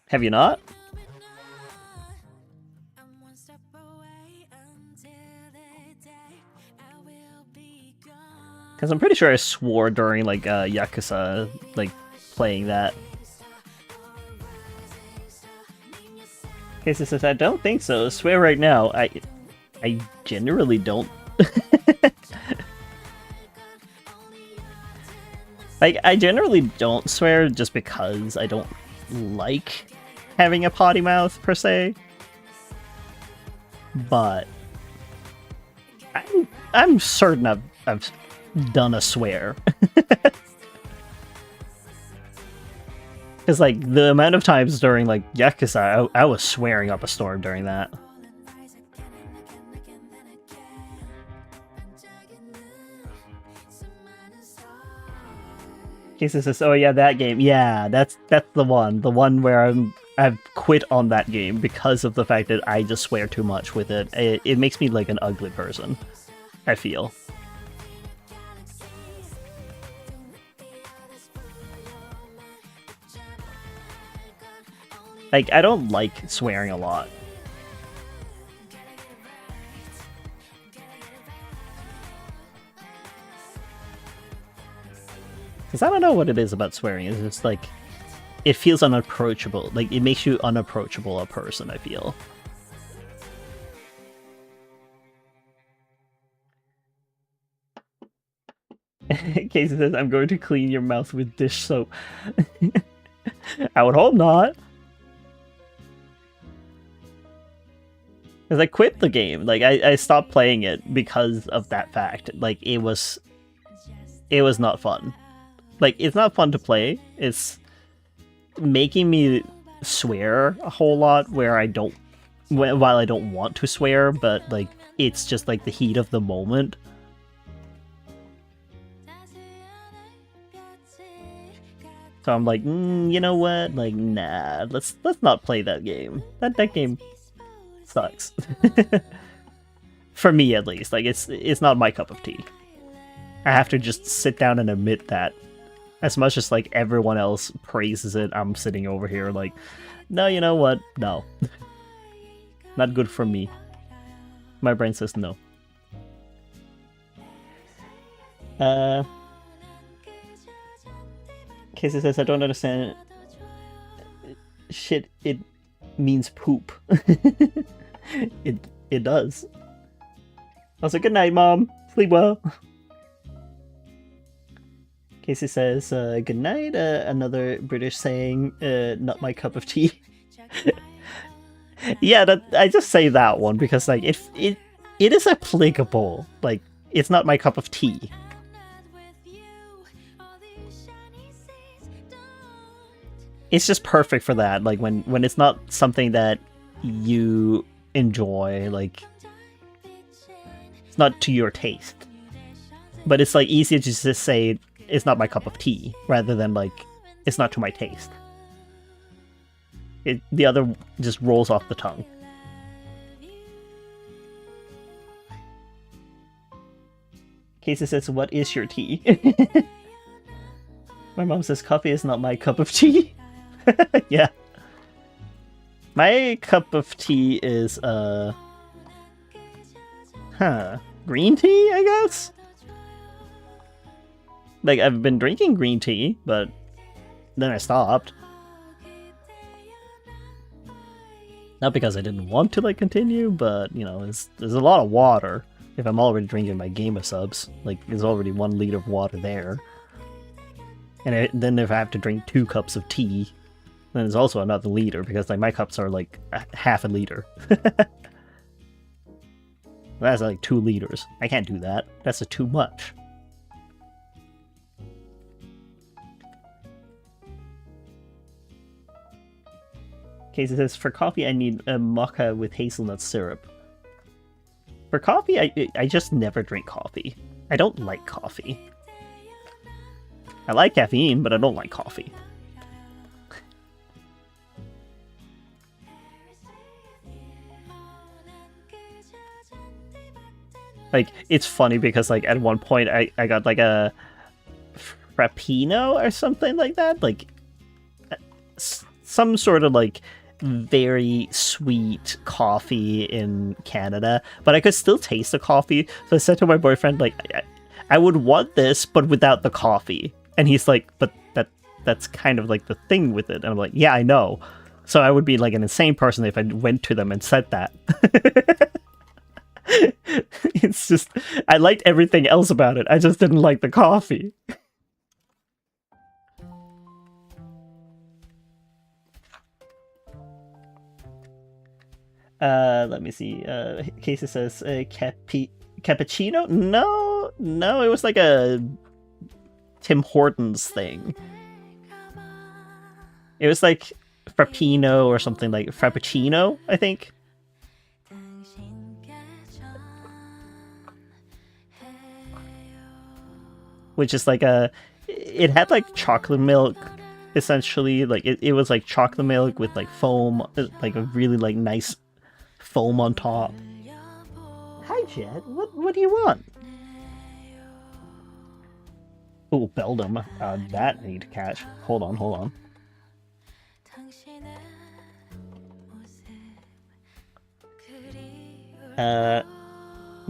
Have you not? Because I'm pretty sure I swore during, like, Yakuza, like, playing that. Casey says, I don't think so. Swear right now. I generally don't. Like, I generally don't swear just because I don't like having a potty mouth, per se. But I'm certain I've done a swear. Because, like, the amount of times during, like, Yakuza, I was swearing up a storm during that. Casey says, oh yeah, that game. Yeah, that's the one where I've quit on that game because of the fact that I just swear too much with it. It makes me like an ugly person, I feel. Like, I don't like swearing a lot. Because I don't know what it is about swearing. It's just like, it feels unapproachable. Like, it makes you unapproachable a person, I feel. Casey says, I'm going to clean your mouth with dish soap. I would hope not. Because I quit the game. Like, I stopped playing it because of that fact. Like, it was not fun. Like, it's not fun to play. It's making me swear a whole lot where I don't, while I don't want to swear, but, like, it's just, like, the heat of the moment. So I'm like, you know what? Like, nah, let's not play that game. That game sucks. For me, at least. Like, it's not my cup of tea. I have to just sit down and admit that. As much as, like, everyone else praises it, I'm sitting over here like, no, you know what? No. Not good for me. My brain says no. Casey says, I don't understand. Shit, it means poop. It does. Also, good night, Mom. Sleep well. Casey says, good night. Another British saying, not my cup of tea. Yeah, I just say that one because, like, it is applicable. Like, it's not my cup of tea. It's just perfect for that. Like, when it's not something that you enjoy, like, it's not to your taste. But it's, like, easier to just say, it's not my cup of tea, rather than, like, it's not to my taste. The other just rolls off the tongue. Casey says, what is your tea? My mom says, coffee is not my cup of tea. Yeah. My cup of tea is, green tea, I guess? Like, I've been drinking green tea, but then I stopped. Not because I didn't want to like continue, but you know, there's a lot of water. If I'm already drinking my Game of Subs, like there's already 1 liter of water there. And then if I have to drink 2 cups of tea, then there's also another liter because like my cups are like half a liter. That's like 2 liters. I can't do that. That's too much. Okay, so it says for coffee I need a mocha with hazelnut syrup. For coffee, I just never drink coffee. I don't like coffee. I like caffeine, but I don't like coffee. Like, it's funny because, like, at one point I got, like, a Frappuccino or something like that. Like, some sort of, like, very sweet coffee in Canada. But I could still taste the coffee. So I said to my boyfriend, like, I would want this, but without the coffee. And he's like, but that's kind of, like, the thing with it. And I'm like, yeah, I know. So I would be, like, an insane person if I went to them and said that. It's just, I liked everything else about it. I just didn't like the coffee. Let me see. Casey says, cappuccino? No, it was like a Tim Hortons thing. It was like Frappino or something, like Frappuccino, I think. Which is like it had like chocolate milk, essentially. Like it was like chocolate milk with like foam, like a really like nice foam on top. Hi Jed, what do you want? Oh, Beldum, that I need to catch. Hold on.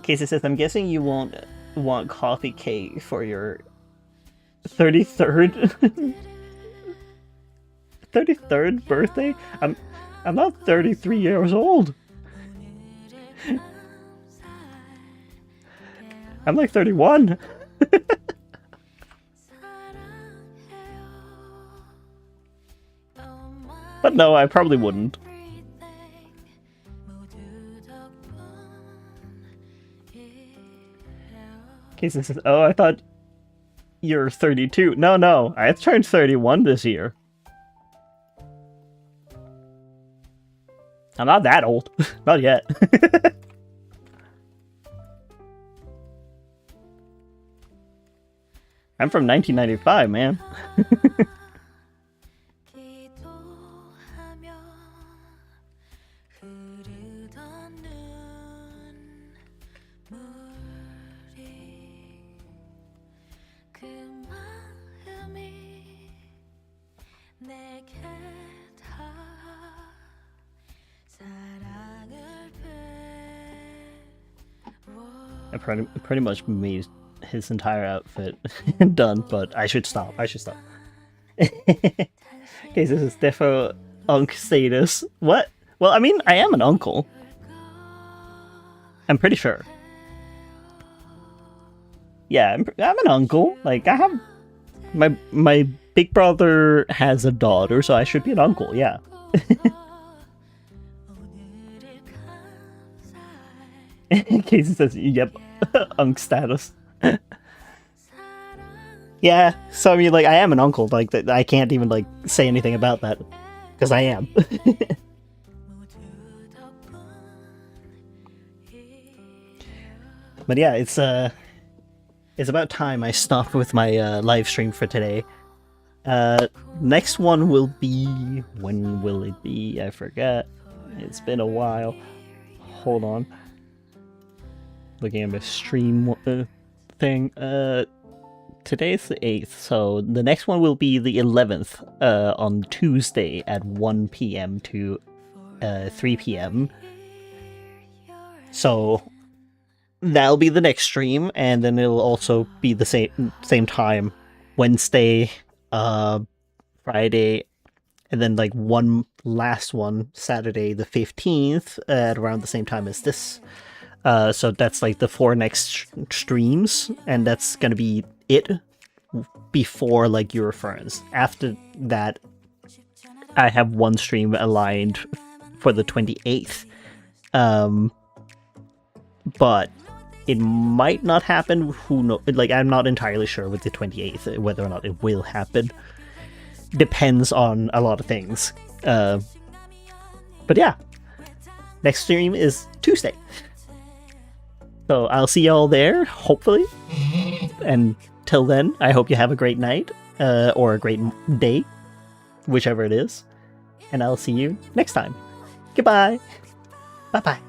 Casey says, I'm guessing you won't want coffee cake for your 33rd 33rd birthday? I'm not 33 years old. I'm like 31. But no, I probably wouldn't. Casey says, oh, I thought you're 32. No, I turned 31 this year. I'm not that old. Not yet. I'm from 1995, man. I pretty much made his entire outfit done, but I should stop. Okay, this is defo unk status. What? Well, I mean, I am an uncle. I'm pretty sure. Yeah, I'm an uncle. Like, I have... My big brother has a daughter, so I should be an uncle, yeah. Casey says, yep, unk status. Yeah, so I mean, like, I am an uncle. Like, I can't even, like, say anything about that. Because I am. But yeah, it's about time I stopped with my live stream for today. Next one will be... When will it be? I forget. It's been a while. Hold on. Looking at my stream thing. Today's the 8th, so the next one will be the 11th on Tuesday at 1 p.m. to 3 p.m. So that'll be the next stream, and then it'll also be the same time Wednesday, Friday, and then like one last one Saturday the 15th at around the same time as this. So that's like the 4 next streams, and that's gonna be it before like Eurofurence. After that, I have one stream aligned for the 28th. But it might not happen. Who knows? Like, I'm not entirely sure with the 28th whether or not it will happen. Depends on a lot of things. But yeah, next stream is Tuesday. So I'll see y'all there, hopefully. And till then, I hope you have a great night, or a great day, whichever it is. And I'll see you next time. Goodbye. Bye-bye.